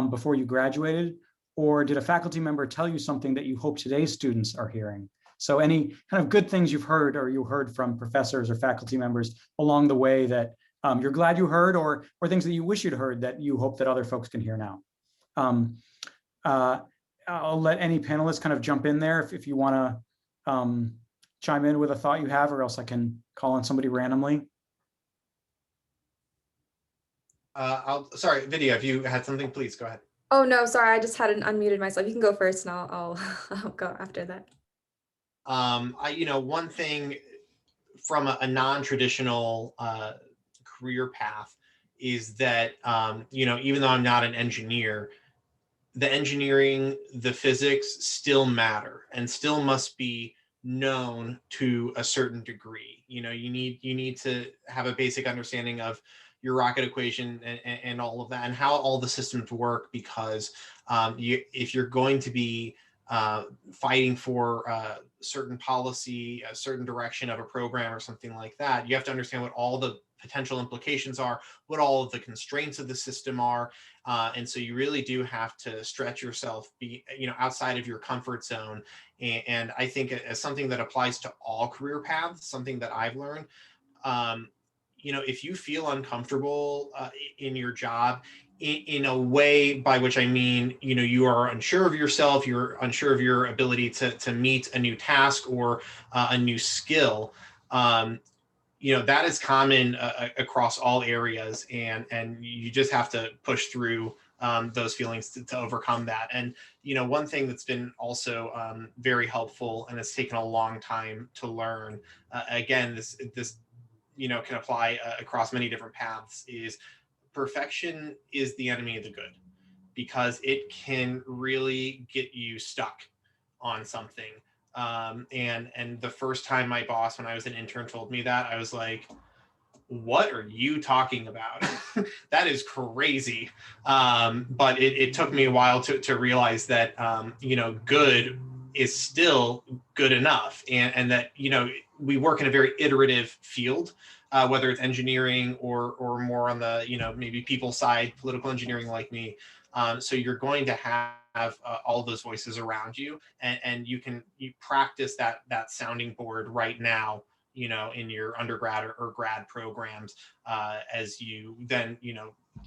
before you graduated? Or did a faculty member tell you something that you hope today's students are hearing? So any kind of good things you've heard, or you heard from professors or faculty members along the way that you're glad you heard, or things that you wish you'd heard that you hope that other folks can hear now. I'll let any panelists kind of jump in there if you want to chime in with a thought you have, or else I can call on somebody randomly. Sorry, Vidya, if you had something, please go ahead. Oh no, sorry, I just hadn't unmuted myself. You can go first, and I'll go after that. One thing from a non-traditional career path is that, even though I'm not an engineer, the engineering, the physics still matter and still must be known to a certain degree. You need to have a basic understanding of your rocket equation and all of that, and how all the systems work, because if you're going to be fighting for certain policy, a certain direction of a program or something like that, you have to understand what all the potential implications are, what all of the constraints of the system are. And so you really do have to stretch yourself, outside of your comfort zone. And I think as something that applies to all career paths, something that I've learned, if you feel uncomfortable in your job, in a way by which I mean, you are unsure of yourself, you're unsure of your ability to meet a new task or a new skill, that is common across all areas, and you just have to push through those feelings to overcome that. And one thing that's been also very helpful, and it's taken a long time to learn, again, this can apply across many different paths, is perfection is the enemy of the good, because it can really get you stuck on something. And the first time my boss, when I was an intern, told me that, I was like, what are you talking about? That is crazy. But it took me a while to realize that, good is still good enough. And that, we work in a very iterative field, whether it's engineering or more on the, maybe people side, political engineering like me. So you're going to have all those voices around you, and you practice that sounding board right now in your undergrad or grad programs as you then,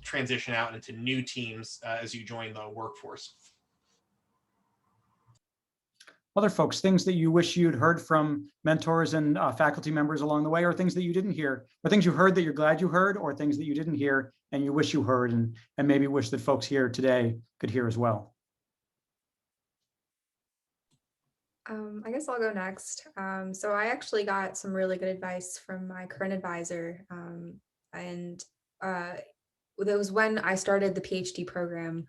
transition out into new teams as you join the workforce. Other folks, things that you wish you'd heard from mentors and faculty members along the way, or things that you didn't hear, or things you heard that you're glad you heard, or things that you didn't hear and you wish you heard and maybe wish that folks here today could hear as well. I guess I'll go next. So I actually got some really good advice from my current advisor. And that was when I started the PhD program.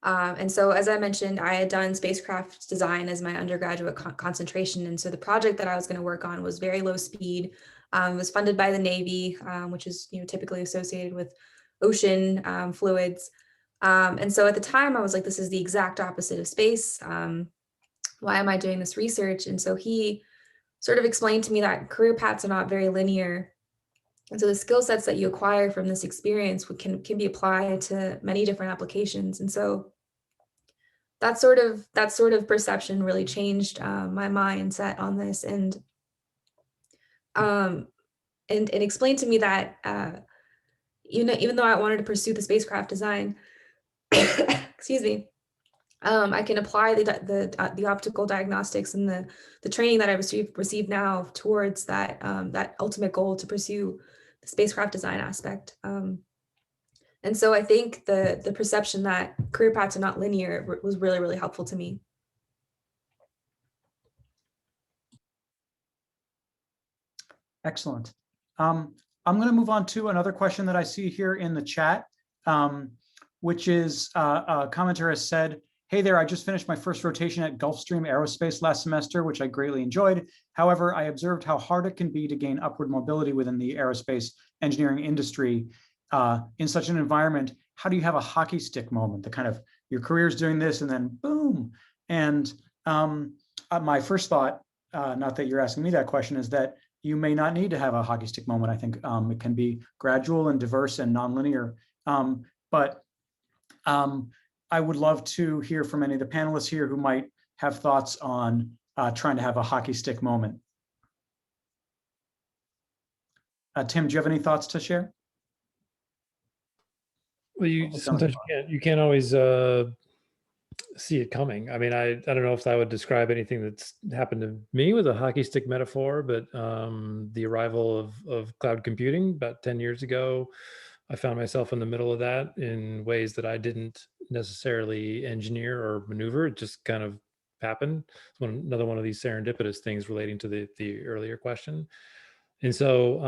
And so, as I mentioned, I had done spacecraft design as my undergraduate concentration. And so the project that I was going to work on was very low speed. It was funded by the Navy, which is typically associated with ocean fluids. And so at the time, I was like, this is the exact opposite of space. Why am I doing this research? And so he sort of explained to me that career paths are not very linear. And so the skill sets that you acquire from this experience can be applied to many different applications. And so that sort of perception really changed my mindset on this, and explained to me that even though I wanted to pursue the spacecraft design, excuse me, I can apply the optical diagnostics and the training that I received now towards that ultimate goal to pursue the spacecraft design aspect. And so I think the perception that career paths are not linear was really, really helpful to me. Excellent. I'm going to move on to another question that I see here in the chat, which is a commenter has said, "Hey there, I just finished my first rotation at Gulfstream Aerospace last semester, which I greatly enjoyed. However, I observed how hard it can be to gain upward mobility within the aerospace engineering industry. In such an environment, how do you have a hockey stick moment? The kind of your career's doing this and then boom." And my first thought, not that you're asking me that question, is that you may not need to have a hockey stick moment. I think it can be gradual and diverse and nonlinear. But I would love to hear from any of the panelists here who might have thoughts on trying to have a hockey stick moment. Tim, do you have any thoughts to share? Well, sometimes you can't always see it coming. I mean, I don't know if I would describe anything that's happened to me with a hockey stick metaphor, but the arrival of cloud computing about 10 years ago, I found myself in the middle of that in ways that I didn't necessarily engineer or maneuver. It just kind of happened. It's another one of these serendipitous things relating to the earlier question. And so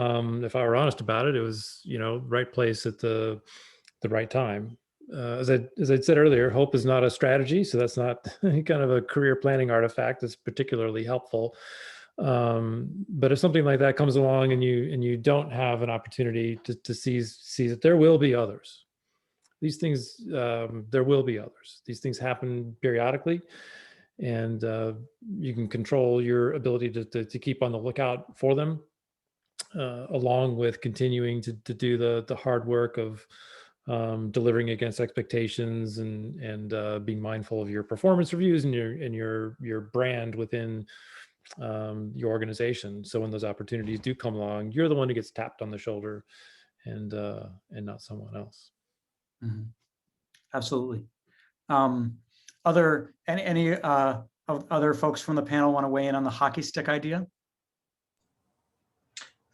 if I were honest about it, it was, right place at the right time. As I said earlier, hope is not a strategy. So that's not kind of a career planning artifact that's particularly helpful. But if something like that comes along and you don't have an opportunity to see that there will be others, these things, there will be others. These things happen periodically, and you can control your ability to keep on the lookout for them, along with continuing to do the hard work of delivering against expectations and being mindful of your performance reviews and your brand within your organization. So when those opportunities do come along, you're the one who gets tapped on the shoulder, and not someone else. Mm-hmm. Absolutely. Any other folks from the panel want to weigh in on the hockey stick idea?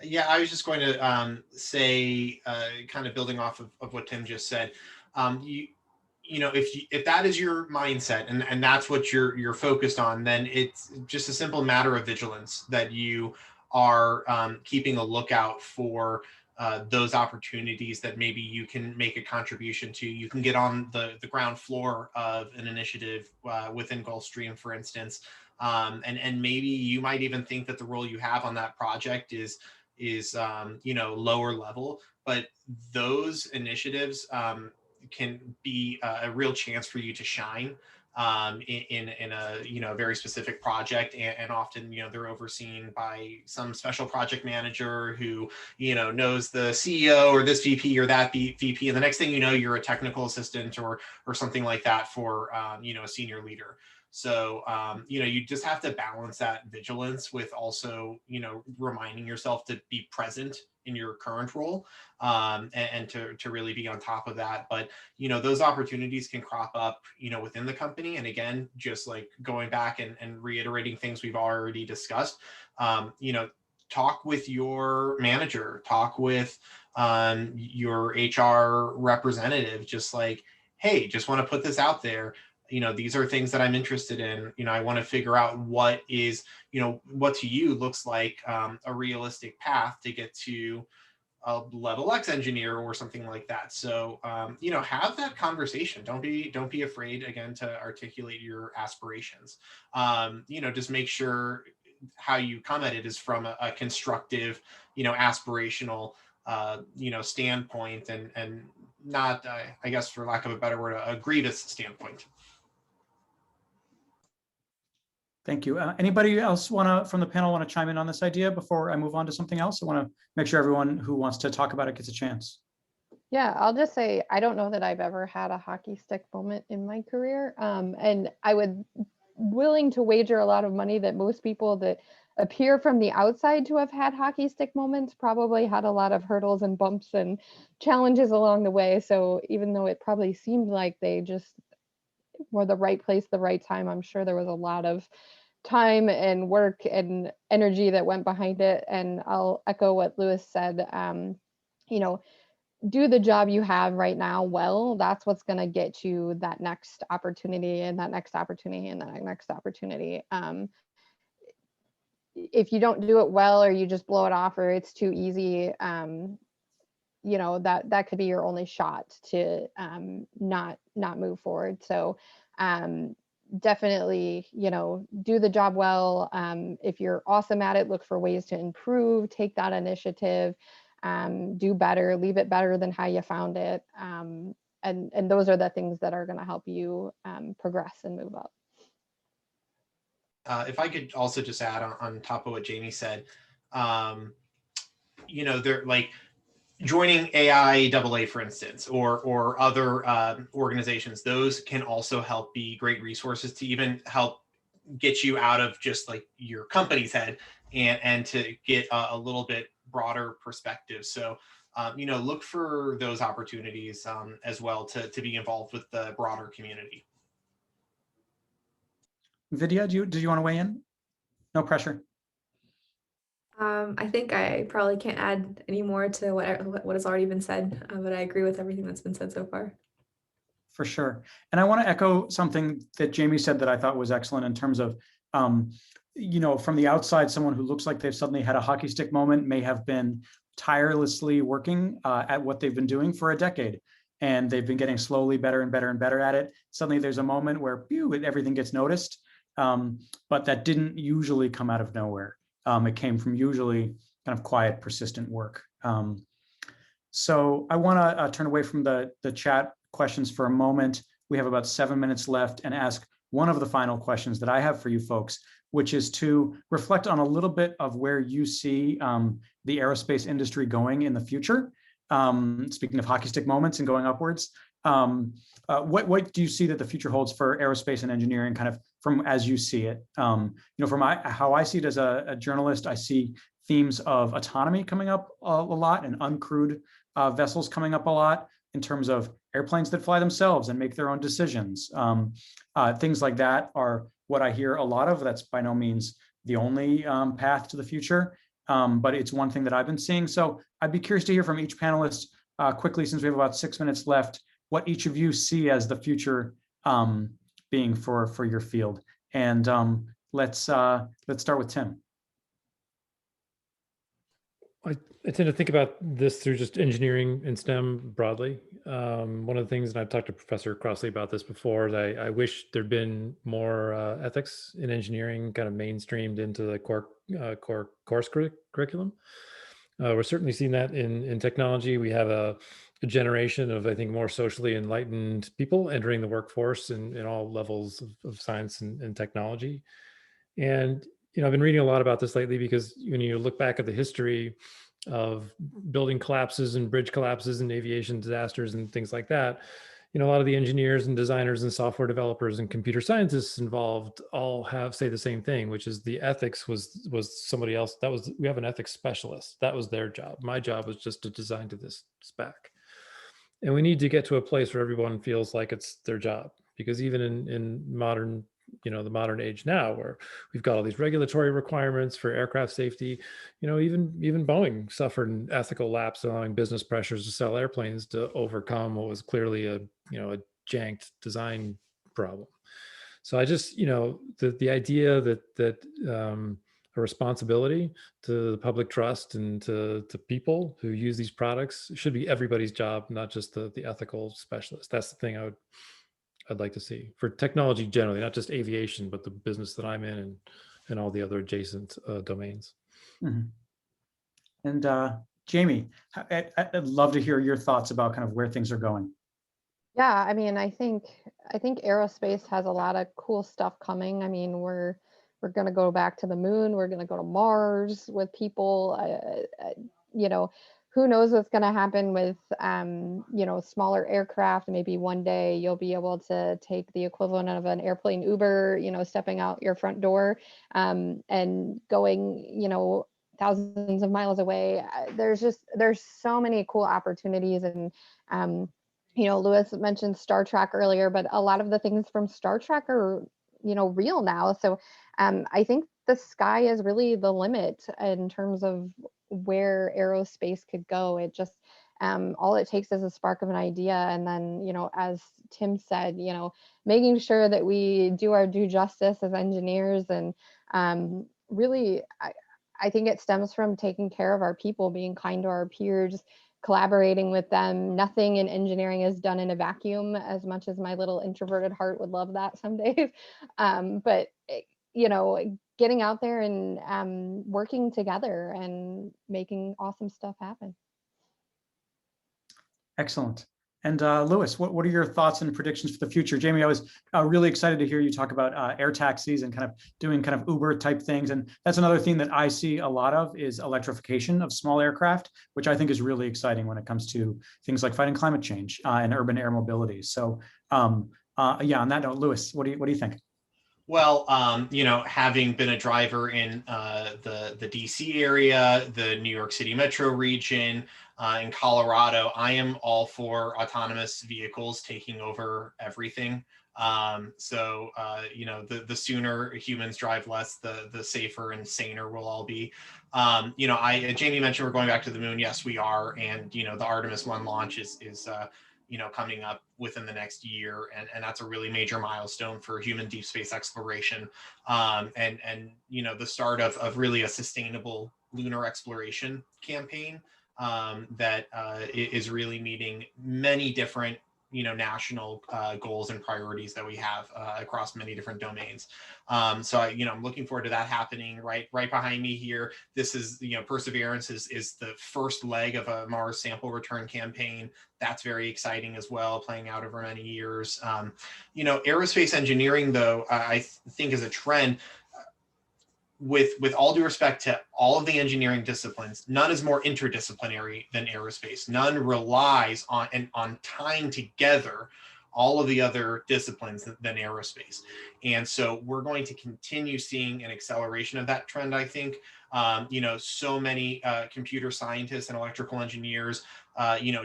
Yeah, I was just going to say, kind of building off of what Tim just said, if that is your mindset and that's what you're focused on, then it's just a simple matter of vigilance that you are keeping a lookout for those opportunities that maybe you can make a contribution to. You can get on the ground floor of an initiative within Gulfstream, for instance, and maybe you might even think that the role you have on that project is lower level, but those initiatives can be a real chance for you to shine in a very specific project, and often they're overseen by some special project manager who knows the CEO or this VP or that VP, and the next thing you know, you're a technical assistant or something like that for a senior leader. So you just have to balance that vigilance with also reminding yourself to be present in your current role, and to really be on top of that. But those opportunities can crop up within the company, and again, just like going back and reiterating things we've already discussed, talk with your manager, talk with your HR representative, just like, hey, just want to put this out there. These are things that I'm interested in. I want to figure out what is, what to you looks like a realistic path to get to a level X engineer or something like that. So, have that conversation. Don't be afraid, again, to articulate your aspirations. Just make sure how you come at it is from a constructive, aspirational, standpoint, and not, I guess, for lack of a better word, a grievous standpoint. Thank you. Anybody else from the panel want to chime in on this idea before I move on to something else? I want to make sure everyone who wants to talk about it gets a chance. Yeah, I'll just say, I don't know that I've ever had a hockey stick moment in my career. And I would willing to wager a lot of money that most people that appear from the outside to have had hockey stick moments probably had a lot of hurdles and bumps and challenges along the way. So even though it probably seemed like they just were the right place, the right time, I'm sure there was a lot of time and work and energy that went behind it. And I'll echo what Lewis said. Do the job you have right now well. That's what's going to get you that next opportunity and that next opportunity and that next opportunity. If you don't do it well, or you just blow it off, or it's too easy, that could be your only shot to not move forward. So definitely, do the job well. If you're awesome at it, look for ways to improve, take that initiative, do better, leave it better than how you found it. And those are the things that are going to help you progress and move up. If I could also just add on top of what Jamie said, they're like joining AIAA, for instance, or other organizations. Those can also help be great resources to even help get you out of just like your company's head and to get a little bit broader perspective. So, look for those opportunities as well to be involved with the broader community. Vidya, did you want to weigh in? No pressure. I think I probably can't add any more to what has already been said, but I agree with everything that's been said so far. For sure. And I want to echo something that Jamie said that I thought was excellent in terms of, from the outside, someone who looks like they've suddenly had a hockey stick moment may have been tirelessly working at what they've been doing for a decade. And they've been getting slowly better and better and better at it. Suddenly there's a moment where everything gets noticed, but that didn't usually come out of nowhere. It came from usually kind of quiet, persistent work. So I want to turn away from the chat questions for a moment. We have about 7 minutes left, and ask one of the final questions that I have for you folks, which is to reflect on a little bit of where you see the aerospace industry going in the future. Speaking of hockey stick moments and going upwards, what do you see that the future holds for aerospace and engineering, kind of from as you see it? From how I see it as a journalist, I see themes of autonomy coming up a lot, and uncrewed vessels coming up a lot, in terms of airplanes that fly themselves and make their own decisions. Things like that are what I hear a lot of. That's by no means the only path to the future, but it's one thing that I've been seeing. So I'd be curious to hear from each panelist quickly, since we have about 6 minutes left, what each of you see as the future being for your field. And let's start with Tim. I tend to think about this through just engineering and STEM broadly. One of the things, and I've talked to Professor Crossley about this before, that I wish there'd been more ethics in engineering kind of mainstreamed into the course curriculum. We're certainly seeing that in technology. We have a a generation of, I think, more socially enlightened people entering the workforce in all levels of science and technology. And, I've been reading a lot about this lately because when you look back at the history of building collapses and bridge collapses and aviation disasters and things like that, a lot of the engineers and designers and software developers and computer scientists involved all say the same thing, which is the ethics was somebody else. We have an ethics specialist. That was their job. My job was just to design to this spec. And we need to get to a place where everyone feels like it's their job, because even in modern, the modern age now, where we've got all these regulatory requirements for aircraft safety, even Boeing suffered an ethical lapse, allowing business pressures to sell airplanes to overcome what was clearly a janked design problem. So I just, the idea that a responsibility to the public trust and to people who use these products should be everybody's job, not just the ethical specialist. That's the thing I'd like to see for technology generally, not just aviation, but the business that I'm in and all the other adjacent domains. Mhm. And Jamie, I'd love to hear your thoughts about kind of where things are going. Yeah, I mean, I think aerospace has a lot of cool stuff coming. I mean, we're going to go back to the moon. We're going to go to Mars with people. Who knows what's going to happen with smaller aircraft. Maybe one day you'll be able to take the equivalent of an airplane Uber, stepping out your front door and going, thousands of miles away. There's so many cool opportunities. And Lewis mentioned Star Trek earlier, but a lot of the things from Star Trek are, real now. So I think the sky is really the limit in terms of where aerospace could go. It just, all it takes is a spark of an idea. And then, as Tim said, making sure that we do our due justice as engineers. And really, I think it stems from taking care of our people, being kind to our peers, collaborating with them. Nothing in engineering is done in a vacuum, as much as my little introverted heart would love that some days. But getting out there and working together and making awesome stuff happen. Excellent. And Lewis, what are your thoughts and predictions for the future? Jamie, I was really excited to hear you talk about air taxis and kind of doing kind of Uber type things. And that's another thing that I see a lot of is electrification of small aircraft, which I think is really exciting when it comes to things like fighting climate change and urban air mobility. So yeah, on that note, Lewis, what do you think? Well, having been a driver in the DC area, the New York City metro region, in Colorado, I am all for autonomous vehicles taking over everything. So the sooner humans drive less, the safer and saner we'll all be. Jamie mentioned we're going back to the moon. Yes, we are. And, the Artemis 1 launch is coming up within the next year. And that's a really major milestone for human deep space exploration. And the start of really a sustainable lunar exploration campaign that is really meeting many different national goals and priorities that we have across many different domains. So I'm looking forward to that happening right behind me here. This is, Perseverance is the first leg of a Mars sample return campaign. That's very exciting as well, playing out over many years. Aerospace engineering, though, I think is a trend. With all due respect to all of the engineering disciplines, none is more interdisciplinary than aerospace. None relies on tying together all of the other disciplines than aerospace. And so we're going to continue seeing an acceleration of that trend, I think. So many computer scientists and electrical engineers,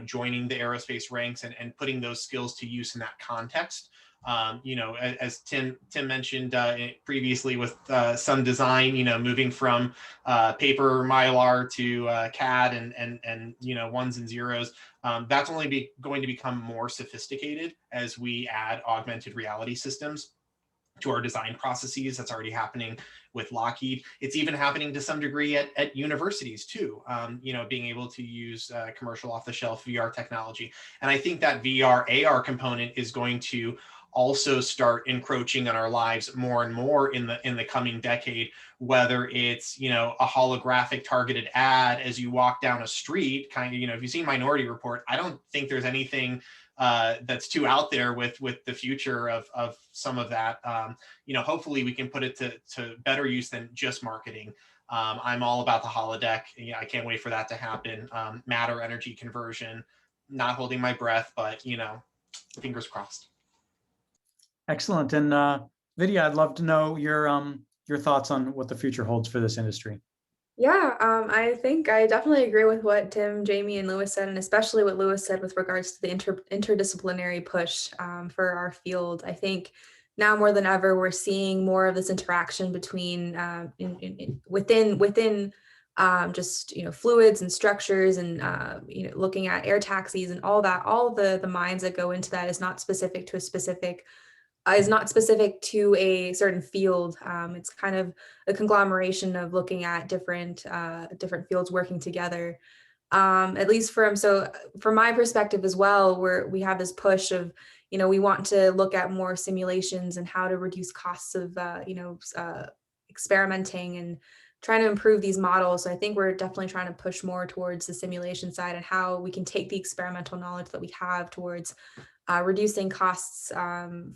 joining the aerospace ranks and putting those skills to use in that context. As Tim mentioned previously with some design, moving from paper Mylar to CAD and ones and zeros, that's only going to become more sophisticated as we add augmented reality systems to our design processes. That's already happening with Lockheed. It's even happening to some degree at universities too, being able to use commercial off-the-shelf VR technology. And I think that VR AR component is going to also start encroaching on our lives more and more in the coming decade, whether it's, you know, a holographic targeted ad as you walk down a street, kind of, you know, if you've seen Minority Report, I don't think there's anything that's too out there with the future of some of that. You know, hopefully we can put it to better use than just marketing. I'm all about the holodeck. Yeah, I can't wait for that to happen. Matter energy conversion, not holding my breath, but, you know, fingers crossed. Excellent. And Vidya, I'd love to know your thoughts on what the future holds for this industry. Yeah, I think I definitely agree with what Tim, Jamie, and Lewis said, and especially what Lewis said with regards to the interdisciplinary push for our field. I think now more than ever, we're seeing more of this interaction between within just, you know, fluids and structures, and you know, looking at air taxis and all that. All the minds that go into that is not specific to a specific. Is not specific to a certain field. It's kind of a conglomeration of looking at different fields working together. At least from my perspective as well, where we have this push of, you know, we want to look at more simulations and how to reduce costs of experimenting and trying to improve these models. So I think we're definitely trying to push more towards the simulation side and how we can take the experimental knowledge that we have towards reducing costs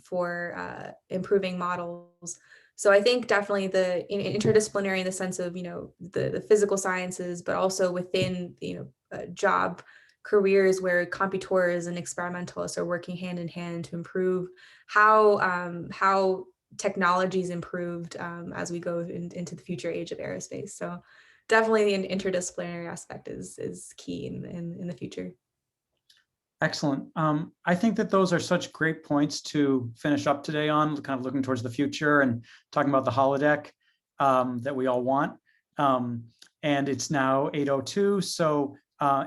for improving models. So I think definitely the interdisciplinary in the sense of, you know, the physical sciences, but also within, you know, job careers where computers and experimentalists are working hand in hand to improve how technologies improved as we go into the future age of aerospace. So definitely the interdisciplinary aspect is key in the future. Excellent. I think that those are such great points to finish up today on, kind of looking towards the future and talking about the holodeck that we all want. And it's now 8:02. So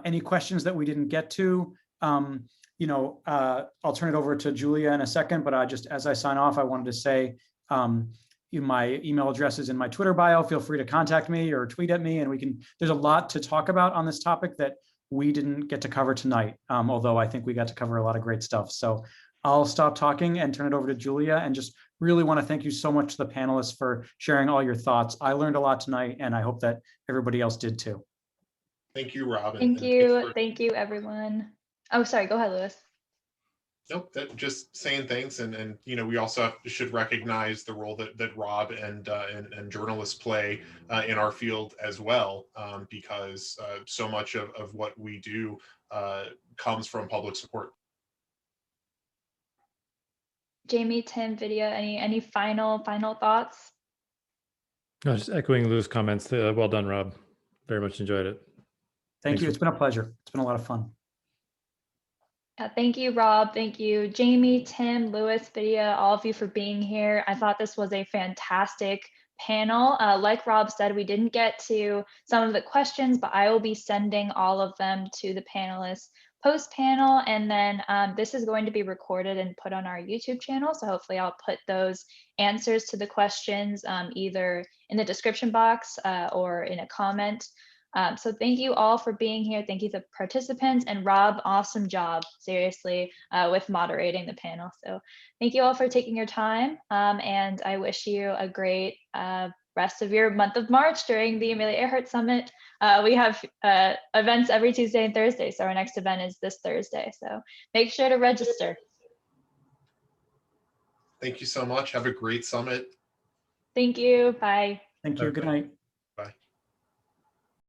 any questions that we didn't get to, you know, I'll turn it over to Julia in a second, but just as I sign off, I wanted to say my email address is in my Twitter bio. Feel free to contact me or tweet at me, and there's a lot to talk about on this topic that we didn't get to cover tonight, although I think we got to cover a lot of great stuff. So I'll stop talking and turn it over to Julia, and just really want to thank you so much to the panelists for sharing all your thoughts. I learned a lot tonight, and I hope that everybody else did too. Thank you, Rob. Thank you. Thank you, everyone. Oh, sorry. Go ahead, Lewis. Nope, just saying thanks, and you know, we also should recognize the role that Rob and journalists play in our field as well, because so much of what we do comes from public support. Jamie, Tim, Vidya, any final thoughts? No, just echoing Lou's comments. Well done, Rob. Very much enjoyed it. Thank you. It's been a pleasure. It's been a lot of fun. Thank you, Rob. Thank you, Jamie, Tim, Lewis, Vidya, all of you for being here. I thought this was a fantastic panel. Like Rob said, we didn't get to some of the questions, but I will be sending all of them to the panelists post-panel. And then this is going to be recorded and put on our YouTube channel. So hopefully I'll put those answers to the questions either in the description box or in a comment. So thank you all for being here. Thank you to the participants, and Rob, awesome job, seriously, with moderating the panel. So thank you all for taking your time, and I wish you a great rest of your month of March during the Amelia Earhart Summit. We have events every Tuesday and Thursday, so our next event is this Thursday. So make sure to register. Thank you so much. Have a great summit. Thank you. Bye. Thank you. Good night.